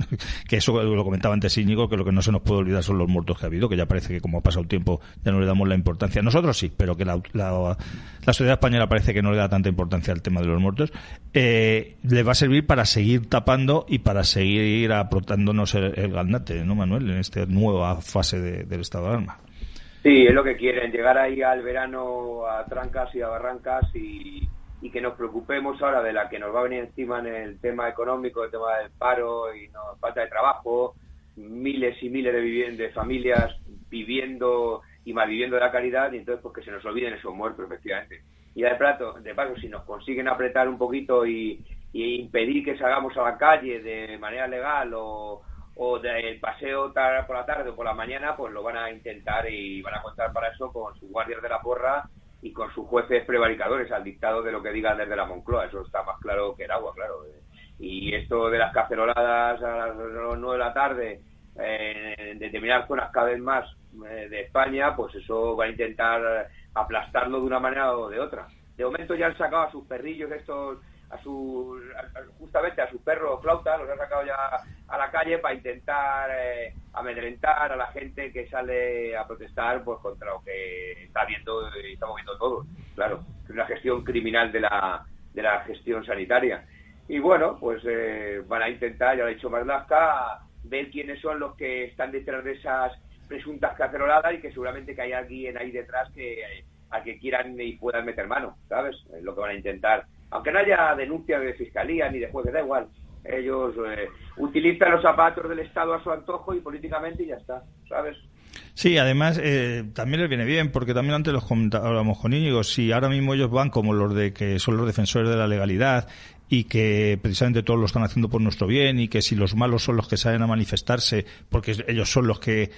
B: que eso lo comentaba antes Íñigo, que lo que no se nos puede olvidar son los muertos que ha habido, que ya parece que como ha pasado el tiempo ya no le damos la importancia. Nosotros sí, pero que la sociedad española parece que no le da tanta importancia al tema de los muertos. Le va a servir para seguir tapando y para seguir aprotándonos el gaznate, ¿no, Manuel? En esta nueva fase del estado de alarma.
G: Sí, es lo que quieren, llegar ahí al verano a trancas y a barrancas y que nos preocupemos ahora de la que nos va a venir encima en el tema económico, el tema del paro y falta de trabajo, miles y miles de familias viviendo y malviviendo de la caridad, y entonces pues que se nos olviden esos muertos, efectivamente. Y de paso, si nos consiguen apretar un poquito y impedir que salgamos a la calle de manera legal o del paseo por la tarde o por la mañana, pues lo van a intentar y van a contar para eso con sus guardias de la porra y con sus jueces prevaricadores al dictado de lo que digan desde la Moncloa. Eso está más claro que el agua, claro. Y esto de las caceroladas a las 9 de la tarde en determinadas zonas cada vez más de España, pues eso va a intentar aplastarlo de una manera o de otra. De momento ya han sacado a sus perrillos estos, justamente a sus perros flautas, los han sacado ya a la calle para intentar amedrentar a la gente que sale a protestar pues contra lo que está viendo y estamos viendo todos. Claro, es una gestión criminal de la gestión sanitaria. Y bueno, pues van a intentar, ya lo ha dicho Marlaska, ver quiénes son los que están detrás de esas presuntas caceroladas y que seguramente que hay alguien ahí detrás a que quieran y puedan meter mano, ¿sabes? Es lo que van a intentar. Aunque no haya denuncias de fiscalía ni de jueces, da igual. Ellos utilizan los zapatos del Estado a su antojo y políticamente y ya está, ¿sabes?
B: Sí, además también les viene bien, porque también antes los hablábamos con Íñigo, si ahora mismo ellos van como los de que son los defensores de la legalidad y que precisamente todos lo están haciendo por nuestro bien y que si los malos son los que salen a manifestarse porque ellos son los que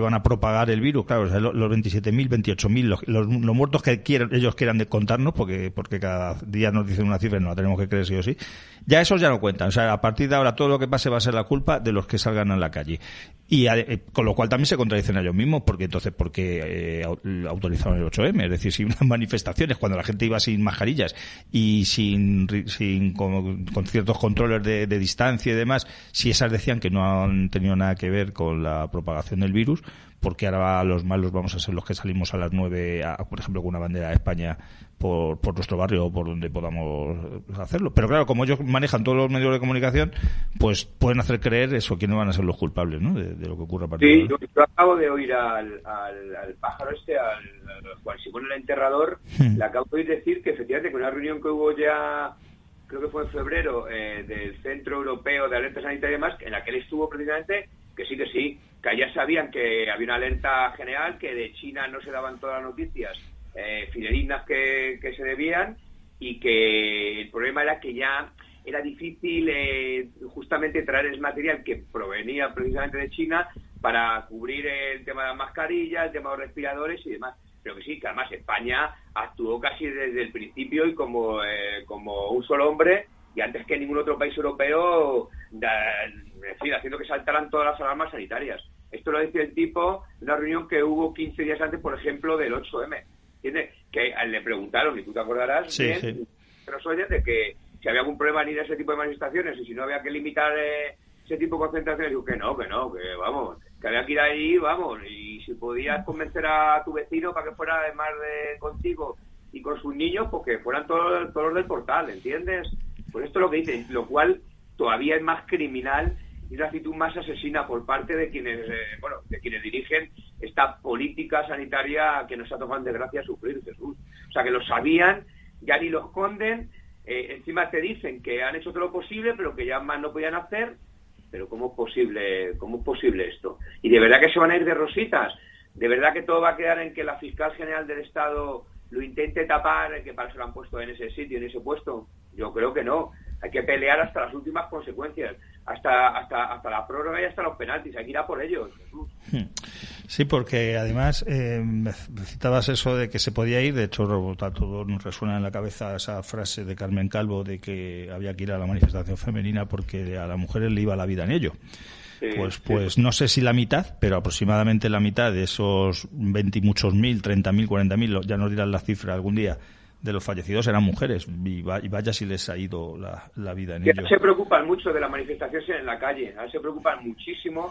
B: van a propagar el virus, claro, o sea, los 27.000, 28.000, los muertos que ellos quieran contarnos, porque cada día nos dicen una cifra y no la tenemos que creer sí o sí, ya esos ya no cuentan. O sea, a partir de ahora todo lo que pase va a ser la culpa de los que salgan a la calle. Y con lo cual también se contradicen a ellos mismos, porque autorizaron el 8M, es decir, si unas manifestaciones cuando la gente iba sin mascarillas y con ciertos controles de distancia y demás, si esas decían que no han tenido nada que ver con la propagación del virus, porque ahora los malos vamos a ser los que salimos a las 9, por ejemplo, con una bandera de España por nuestro barrio o por donde podamos hacerlo. Pero claro, como ellos manejan todos los medios de comunicación, pues pueden hacer creer eso, quiénes van a ser los culpables, ¿no? De lo que ocurra a partir de ahora.
G: Sí, yo acabo de oír al pájaro al Juan Simón el Enterrador, le acabo de decir que efectivamente con una reunión que hubo ya, creo que fue en febrero, del Centro Europeo de Alerta Sanitaria y demás, en la que él estuvo precisamente, que sí, que ya sabían que había una alerta general, que de China no se daban todas las noticias fidedignas que se debían, y que el problema era que ya era difícil justamente traer ese material que provenía precisamente de China para cubrir el tema de las mascarillas, el tema de los respiradores y demás. Pero que sí, que además España actuó casi desde el principio y como un solo hombre, y antes que ningún otro país europeo, haciendo que saltaran todas las alarmas sanitarias. Esto lo decía el tipo en una reunión que hubo 15 días antes, por ejemplo, del 8M. ¿Entiendes? Que le preguntaron, y tú te acordarás,
B: sí.
G: Nos oyes, de que si había algún problema en ir a ese tipo de manifestaciones y si no había que limitar ese tipo de concentraciones. Digo que no, que vamos, que había que ir ahí, vamos, y si podías convencer a tu vecino para que fuera además de contigo y con sus niños, pues que fueran todos los del portal, ¿entiendes? Pues esto es lo que dicen, lo cual todavía es más criminal y una actitud más asesina por parte de quienes dirigen esta política sanitaria que nos ha tocado en desgracia sufrir, Jesús. O sea, que lo sabían, ya ni lo esconden, encima te dicen que han hecho todo lo posible, pero que ya más no podían hacer, pero ¿cómo es posible esto? ¿Y de verdad que se van a ir de rositas? ¿De verdad que todo va a quedar en que la fiscal general del Estado lo intente tapar, que para eso lo han puesto en ese sitio, en ese puesto? Yo creo que no. Hay que pelear hasta las últimas consecuencias, hasta la prórroga y hasta los penaltis. Hay que ir a por ellos, Jesús.
B: Sí, porque además citabas eso de que se podía ir. De hecho, a todos nos resuena en la cabeza esa frase de Carmen Calvo de que había que ir a la manifestación femenina porque a las mujeres le iba la vida en ello. Sí, pues no sé si la mitad, pero aproximadamente la mitad de esos 20 y muchos mil, 30.000, 40.000, ya nos dirán la cifra algún día, de los fallecidos eran mujeres, y vaya si les ha ido la vida en ello.
G: Se preocupan mucho de las manifestaciones en la calle, ahora se preocupan muchísimo.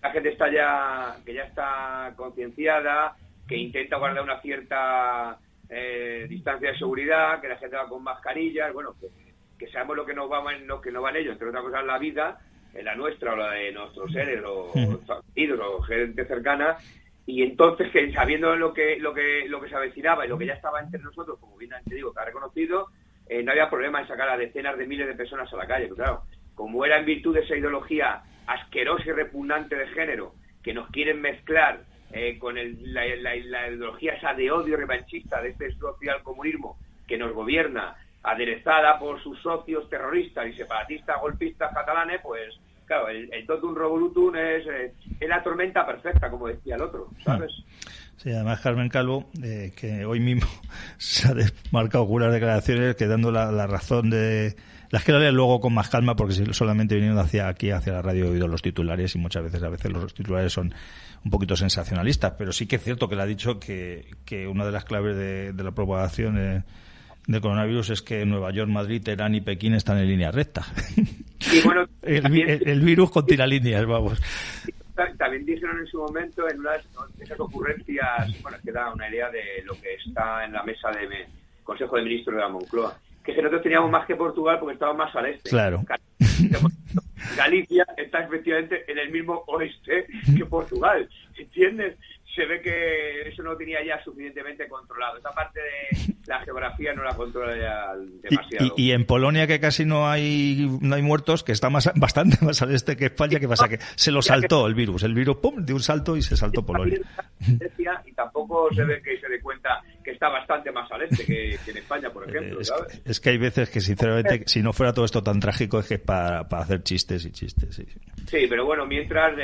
G: La gente está ya está concienciada, que intenta guardar una cierta distancia de seguridad, que la gente va con mascarillas, bueno, que sabemos lo que no van ellos, entre otras cosas la vida, la nuestra o la de nuestros seres, los familiares o gente cercana. Y entonces, que sabiendo lo que se avecinaba y lo que ya estaba entre nosotros, como bien te digo, que ha reconocido, no había problema en sacar a decenas de miles de personas a la calle. Pero claro, como era en virtud de esa ideología asquerosa y repugnante de género, que nos quieren mezclar con la ideología esa de odio revanchista de este socialcomunismo que nos gobierna, aderezada por sus socios terroristas y separatistas golpistas catalanes, pues claro, el totum revolutum es la tormenta perfecta, como decía el otro, ¿sabes?
B: Sí, además Carmen Calvo, que hoy mismo se ha desmarcado algunas declaraciones que dando la razón de... Las quiero leer luego con más calma porque solamente viniendo hacia la radio he oído los titulares y muchas veces los titulares son un poquito sensacionalistas, pero sí que es cierto que le ha dicho que una de las claves de la propagación del coronavirus es que Nueva York, Madrid, Teherán y Pekín están en línea recta.
G: Y bueno,
B: el virus con tiralíneas, vamos.
G: También dijeron en su momento, en una de esas ocurrencias, bueno, que da una idea de lo que está en la mesa de Consejo de Ministros de la Moncloa, que nosotros teníamos más que Portugal porque estábamos más al este.
B: Claro.
G: Galicia está efectivamente en el mismo oeste que Portugal, ¿entiendes? Se ve que eso no tenía ya suficientemente controlado. Esta parte de la geografía no la controla ya demasiado.
B: Y en Polonia, que casi no hay muertos, que está bastante más al este que España, ¿qué pasa? Que se lo saltó el virus. El virus, pum, de un salto y se saltó Polonia.
G: Y tampoco se ve que se dé cuenta que está bastante más al este que en España, por ejemplo, ¿sabes?
B: Es que hay veces que, sinceramente, si no fuera todo esto tan trágico, es que es para hacer chistes y chistes.
G: Sí, pero bueno, mientras...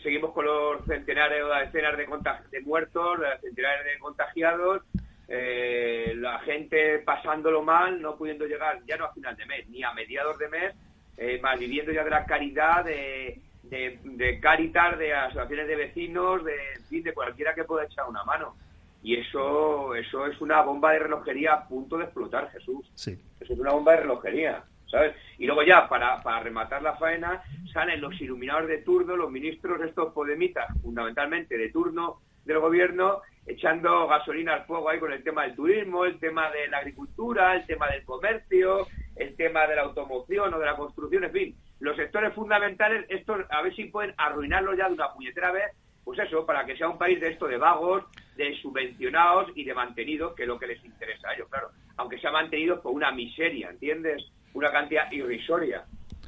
G: seguimos con los centenares o decenas de muertos, centenares de contagiados, la gente pasándolo mal, no pudiendo llegar ya no a final de mes, ni a mediados de mes, más viviendo ya de la caridad, de Cáritas, de asociaciones de vecinos, de cualquiera que pueda echar una mano. Y eso es una bomba de relojería a punto de explotar, Jesús.
B: Sí.
G: Eso es una bomba de relojería, ¿sabes? Y luego ya, para rematar la faena, salen los iluminados de turno, los ministros estos podemitas, fundamentalmente de turno del gobierno, echando gasolina al fuego ahí con el tema del turismo, el tema de la agricultura, el tema del comercio, el tema de la automoción o de la construcción, en fin, los sectores fundamentales, estos a ver si pueden arruinarlos ya de una puñetera vez, pues eso, para que sea un país de esto de vagos, de subvencionados y de mantenidos, que es lo que les interesa a ellos, claro, aunque sea mantenidos por una miseria, ¿entiendes? Una cantidad irrisoria.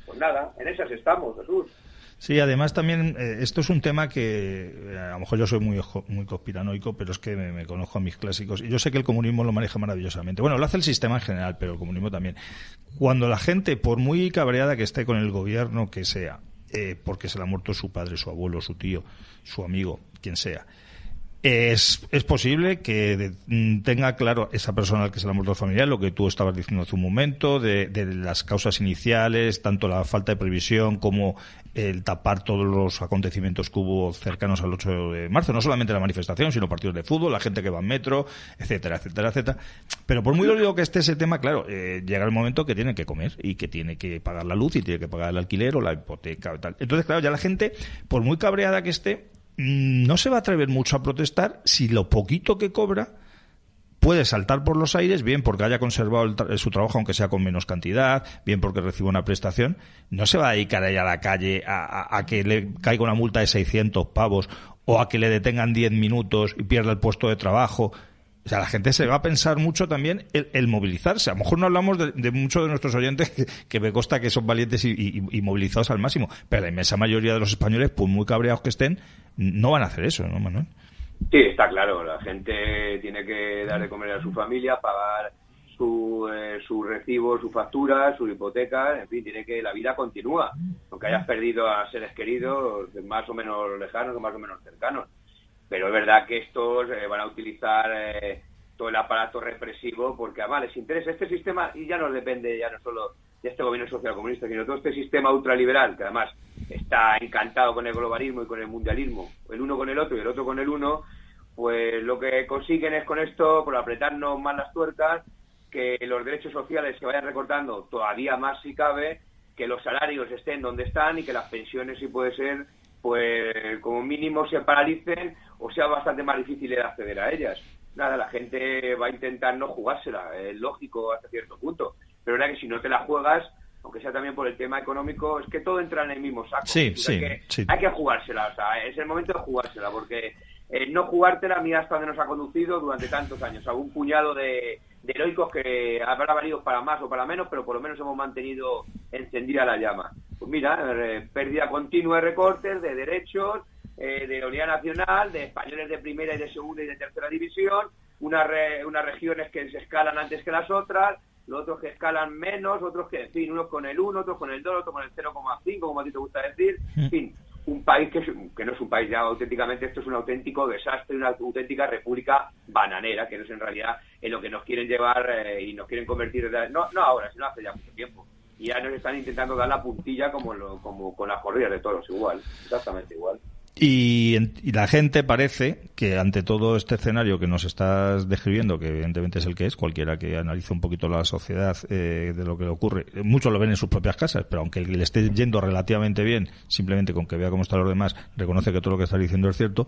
G: Pues nada, en esas estamos, Jesús.
B: Sí, además también esto es un tema que a lo mejor yo soy muy conspiranoico, pero es que me conozco a mis clásicos y yo sé que el comunismo lo maneja maravillosamente. Bueno, lo hace el sistema en general, pero el comunismo también. Cuando la gente, por muy cabreada que esté con el gobierno que sea, porque se le ha muerto su padre, su abuelo, su tío, su amigo, quien sea, es posible que tenga claro esa persona al que se le ha muerto el familiar, lo que tú estabas diciendo hace un momento, de las causas iniciales, tanto la falta de previsión como el tapar todos los acontecimientos que hubo cercanos al 8 de marzo, no solamente la manifestación, sino partidos de fútbol, la gente que va en metro, etcétera, etcétera, etcétera. Pero por muy dolido que esté ese tema, claro, llega el momento que tiene que comer y que tiene que pagar la luz y tiene que pagar el alquiler o la hipoteca y tal. Entonces, claro, ya la gente, por muy cabreada que esté, no se va a atrever mucho a protestar si lo poquito que cobra puede saltar por los aires, bien porque haya conservado su trabajo aunque sea con menos cantidad, bien porque reciba una prestación. No se va a dedicar ahí a la calle a que le caiga una multa de 600 pavos o a que le detengan 10 minutos y pierda el puesto de trabajo O sea, la gente se va a pensar mucho también el movilizarse. A lo mejor no hablamos de muchos de nuestros oyentes que me consta que son valientes y movilizados al máximo, pero la inmensa mayoría de los españoles, pues muy cabreados que estén, no van a hacer eso, ¿no, Manuel?
G: Sí, está claro. La gente tiene que dar de comer a su familia, pagar su recibo, su factura, su hipoteca, en fin, la vida continúa, aunque hayas perdido a seres queridos más o menos lejanos o más o menos cercanos. Pero es verdad que estos van a utilizar todo el aparato represivo porque además les interesa este sistema, y ya no depende ya no solo de este gobierno socialcomunista, sino todo este sistema ultraliberal que además está encantado con el globalismo y con el mundialismo, el uno con el otro y el otro con el uno, pues lo que consiguen es con esto, por apretarnos más las tuercas, que los derechos sociales se vayan recortando todavía más si cabe, que los salarios estén donde están y que las pensiones, si puede ser, pues como mínimo se paralicen o sea bastante más difícil de acceder a ellas. Nada, la gente va a intentar no jugársela, es lógico hasta cierto punto, pero es verdad que si no te la juegas, aunque sea también por el tema económico, es que todo entra en el mismo saco.
B: Sí.
G: Hay que jugársela, o sea, es el momento de jugársela, porque no jugártela, mira hasta donde nos ha conducido durante tantos años, a un puñado de heroicos que habrá valido para más o para menos, pero por lo menos hemos mantenido encendida la llama. Pues mira, pérdida continua de recortes, de derechos, de unidad nacional, de españoles de primera y de segunda y de tercera división, unas regiones que se escalan antes que las otras, los otros que escalan menos, otros que, en fin, unos con el 1, otros con el 2, otros con el 0,5, como a ti te gusta decir, en fin, un país que no es un país ya auténticamente, esto es un auténtico desastre, una auténtica república bananera, que no es en realidad en lo que nos quieren llevar y nos quieren convertir, no ahora, sino hace ya mucho tiempo. Y ya nos están intentando dar la puntilla como con las corridas de toros, igual, exactamente igual.
B: Y la gente parece que ante todo este escenario que nos estás describiendo, que evidentemente es el que es, cualquiera que analice un poquito la sociedad de lo que le ocurre, muchos lo ven en sus propias casas, pero aunque le esté yendo relativamente bien, simplemente con que vea cómo están los demás, reconoce que todo lo que estás diciendo es cierto.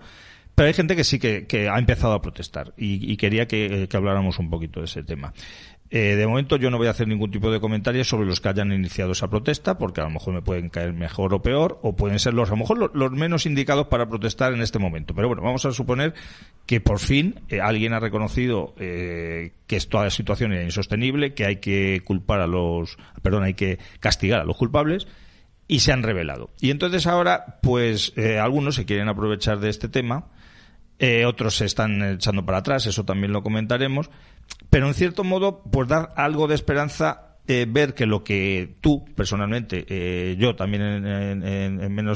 B: Pero hay gente que sí que ha empezado a protestar y quería que habláramos un poquito de ese tema. De momento yo no voy a hacer ningún tipo de comentarios sobre los que hayan iniciado esa protesta, porque a lo mejor me pueden caer mejor o peor, o pueden ser a lo mejor los menos indicados para protestar en este momento. Pero bueno, vamos a suponer que por fin alguien ha reconocido que esta situación era insostenible, que hay que hay que castigar a los culpables, y se han rebelado. Y entonces ahora, pues, algunos se quieren aprovechar de este tema, otros se están echando para atrás, eso también lo comentaremos, pero en cierto modo, pues dar algo de esperanza, ver que lo que tú, personalmente, yo también en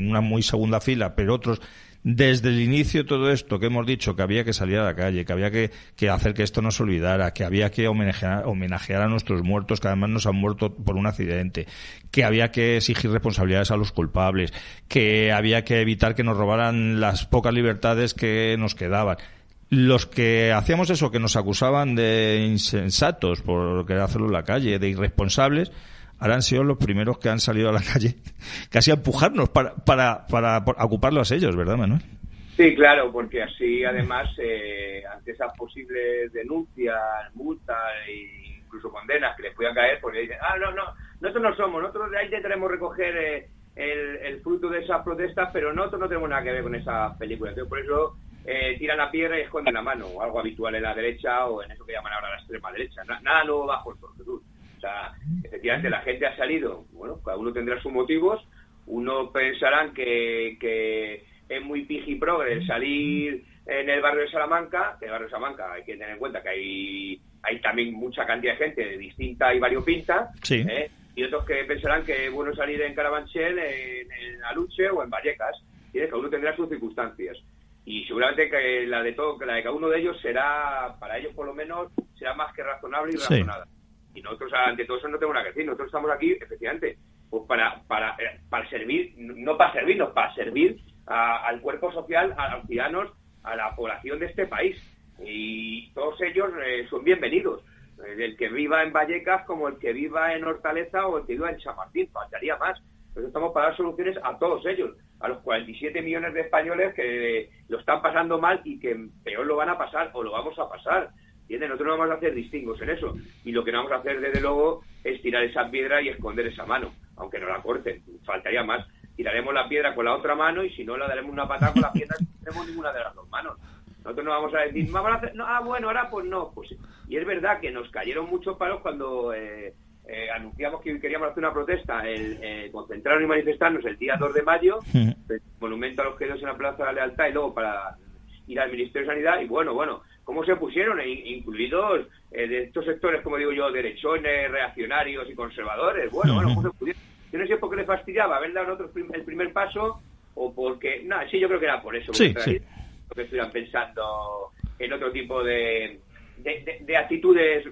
B: una muy segunda fila, pero otros, desde el inicio de todo esto que hemos dicho, que había que salir a la calle, que había que hacer que esto no se olvidara, que había que homenajear a nuestros muertos, que además nos han muerto por un accidente, que había que exigir responsabilidades a los culpables, que había que evitar que nos robaran las pocas libertades que nos quedaban. Los que hacíamos eso, que nos acusaban de insensatos por querer hacerlo en la calle, de irresponsables, ahora han sido los primeros que han salido a la calle casi a empujarnos para ocuparlos ellos, ¿verdad, Manuel?
G: Sí, claro, porque así además ante esas posibles denuncias, multas e incluso condenas que les puedan caer, pues le dicen, nosotros no somos, nosotros de ahí intentaremos recoger el fruto de esas protestas, pero nosotros no tenemos nada que ver con esas películas. Entonces por eso tiran la piedra y esconden la mano, algo habitual en la derecha o en eso que llaman ahora la extrema derecha. Nada nuevo bajo el sol, Jesús. O sea, efectivamente la gente ha salido, bueno, cada uno tendrá sus motivos, uno pensarán que es muy piji-progre salir en el barrio de Salamanca, que el barrio de Salamanca hay que tener en cuenta que hay también mucha cantidad de gente distinta y variopinta,
B: sí.
G: Y otros que pensarán que es bueno salir en Carabanchel, en Aluche o en Vallecas, y cada uno tendrá sus circunstancias. Y seguramente que la de cada uno de ellos será, para ellos por lo menos, será más que razonable y razonada. Y nosotros, ante todo eso, no tenemos nada que decir. Nosotros estamos aquí, efectivamente, pues para servir, no para servirnos, para servir al cuerpo social, a los ciudadanos, a la población de este país. Y todos ellos son bienvenidos. El que viva en Vallecas como el que viva en Hortaleza o el que viva en Chamartín, faltaría más. Nosotros estamos para dar soluciones a todos ellos, a los 47 millones de españoles que lo están pasando mal y que peor lo van a pasar o lo vamos a pasar. ¿Entiendes? Nosotros no vamos a hacer distingos en eso. Y lo que no vamos a hacer, desde luego, es tirar esa piedra y esconder esa mano, aunque no la corten. Faltaría más. Tiraremos la piedra con la otra mano y si no, le daremos una patada con la piedra y no tenemos ninguna de las dos manos. Nosotros no vamos a decir, vamos a hacer, no, bueno, ahora pues no. Pues, y es verdad que nos cayeron muchos palos cuando anunciamos que queríamos hacer una protesta, concentrarnos y manifestarnos el día 2 de mayo, el monumento a los caídos en la Plaza de la Lealtad, y luego para ir al Ministerio de Sanidad. Y bueno, ¿cómo se pusieron? Incluidos de estos sectores, como digo yo, derechones, reaccionarios y conservadores. Bueno, ¿cómo se pusieron? Yo no sé por qué les fastidiaba haber dado el primer paso, o porque... sí, yo creo que era por eso.
B: Sí.
G: Que estuvieran pensando en otro tipo de actitudes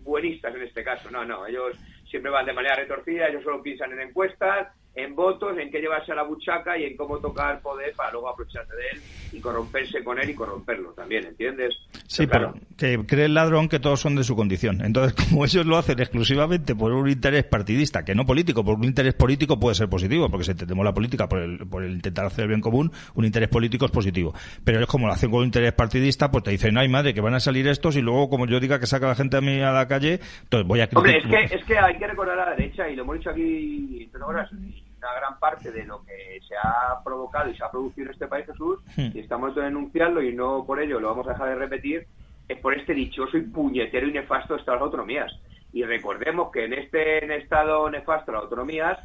G: buenistas en este caso. No, ellos siempre van de manera retorcida, ellos solo piensan en encuestas, en votos, en qué llevarse a la buchaca y en cómo tocar poder para luego aprovecharse de él y corromperse con él y corromperlo también, ¿entiendes?
B: Sí, pero que cree el ladrón que todos son de su condición. Entonces, como ellos lo hacen exclusivamente por un interés partidista, que no político, por un interés político puede ser positivo, porque si entendemos la política por el intentar hacer el bien común, un interés político es positivo. Pero es como lo hacen con un interés partidista, pues te dicen, no hay madre, que van a salir estos, y luego, como yo diga que saca la gente a mí a la calle, entonces voy a...
G: Hombre, es que hay que recordar a la derecha, y lo hemos dicho aquí, pero ahora una gran parte de lo que se ha provocado y se ha producido en este país, Jesús, y estamos denunciando, y no por ello lo vamos a dejar de repetir, es por este dichoso y puñetero y nefasto estado de las autonomías. Y recordemos que en este estado nefasto de las autonomías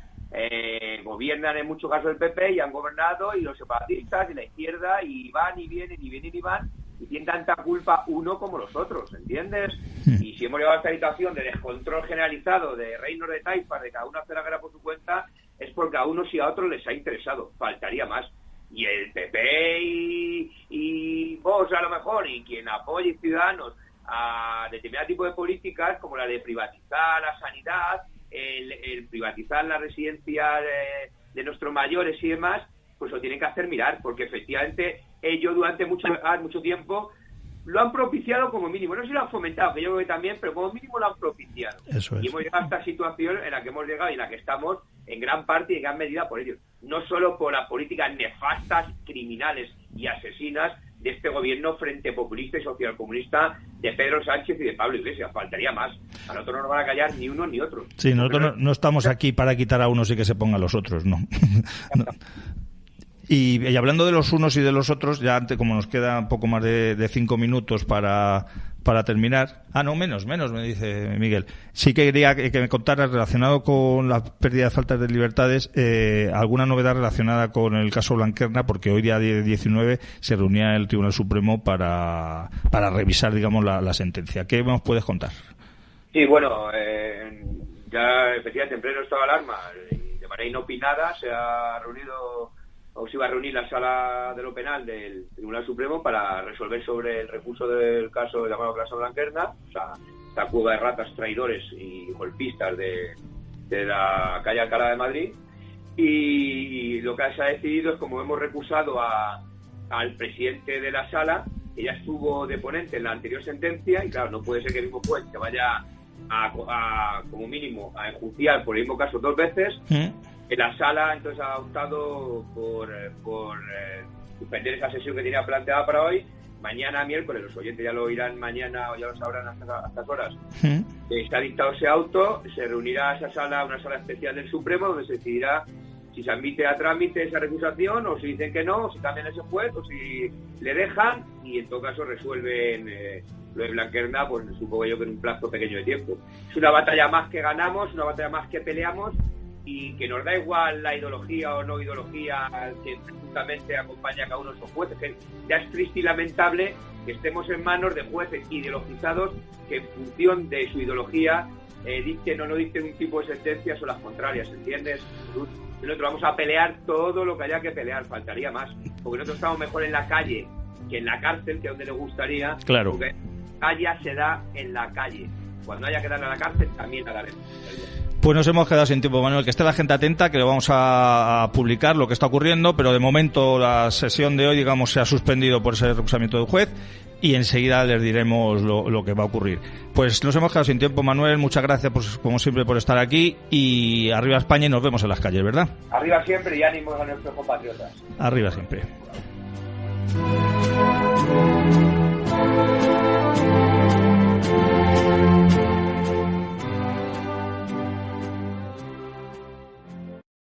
G: gobiernan en muchos casos el PP, y han gobernado, y los separatistas y la izquierda, y van y vienen y vienen y van, y tienen tanta culpa uno como los otros, ¿entiendes? Y si hemos llegado a esta situación de descontrol generalizado, de reinos de taifas, de cada uno hacer la guerra por su cuenta, es porque a unos y a otros les ha interesado, faltaría más. Y el PP y Vox a lo mejor, y quien apoye Ciudadanos a determinado tipo de políticas, como la de privatizar la sanidad, el privatizar la residencia de nuestros mayores y demás, pues lo tienen que hacer mirar, porque efectivamente ellos durante mucho tiempo lo han propiciado como mínimo. No sé si lo han fomentado, que yo creo que también, pero como mínimo lo han propiciado.
B: Eso es.
G: Y hemos llegado a esta situación en la que hemos llegado y en la que estamos en gran parte y en gran medida por ellos. No solo por las políticas nefastas, criminales y asesinas de este gobierno frente populista y socialcomunista de Pedro Sánchez y de Pablo Iglesias. Faltaría más. A nosotros no nos van a callar ni uno ni otro.
B: Sí, nosotros no estamos aquí para quitar a unos y que se pongan a los otros, no. No. Y hablando de los unos y de los otros, ya antes, como nos queda un poco más de 5 minutos para terminar. No, menos, me dice Miguel. Sí que quería que me contaras, relacionado con la pérdida de faltas de libertades, alguna novedad relacionada con el caso Blanquerna, porque hoy, día 19, se reunía el Tribunal Supremo para revisar, digamos, la sentencia. ¿Qué nos puedes contar?
G: Sí, bueno, ya efectivamente, en pleno estado de alarma, de manera inopinada, se ha reunido... o se iba a reunir la Sala de lo Penal del Tribunal Supremo para resolver sobre el recurso del caso llamado caso Blanquerna, o sea, esta cueva de ratas, traidores y golpistas de la calle Alcalá de Madrid. Y lo que se ha decidido es, como hemos recusado al presidente de la Sala, que ya estuvo de ponente en la anterior sentencia, y claro, no puede ser que el mismo juez se vaya como mínimo a enjuiciar por el mismo caso 2 veces. La Sala entonces ha optado por suspender esa sesión que tenía planteada para hoy. Mañana, miércoles, los oyentes ya lo oirán mañana, o ya lo sabrán a estas horas. Se ha dictado ese auto, se reunirá esa sala, una sala especial del Supremo, donde se decidirá si se admite a trámite esa recusación, o si dicen que no, o si cambian ese juez, o si le dejan, y en todo caso resuelven lo de Blanquerna, pues supongo yo que en un plazo pequeño de tiempo. Es una batalla más que ganamos, una batalla más que peleamos, y que nos da igual la ideología o no ideología que justamente acompaña a cada uno de esos jueces, que ya es triste y lamentable que estemos en manos de jueces ideologizados que en función de su ideología dicten o no dicten un tipo de sentencias o las contrarias, ¿entiendes? Nosotros vamos a pelear todo lo que haya que pelear, faltaría más, porque nosotros estamos mejor en la calle que en la cárcel, que es donde le gustaría.
B: Claro.
G: Porque la se da en la calle. Cuando haya que darle a la cárcel, también la daremos.
B: Pues nos hemos quedado sin tiempo, Manuel. Que esté la gente atenta, que lo vamos a publicar lo que está ocurriendo, pero de momento la sesión de hoy, digamos, se ha suspendido por ese recusamiento del juez, y enseguida les diremos lo que va a ocurrir. Pues nos hemos quedado sin tiempo, Manuel. Muchas gracias, pues, como siempre, por estar aquí, y arriba España, y nos vemos en las calles, ¿verdad?
G: Arriba siempre, y ánimos a nuestros compatriotas.
B: Arriba siempre.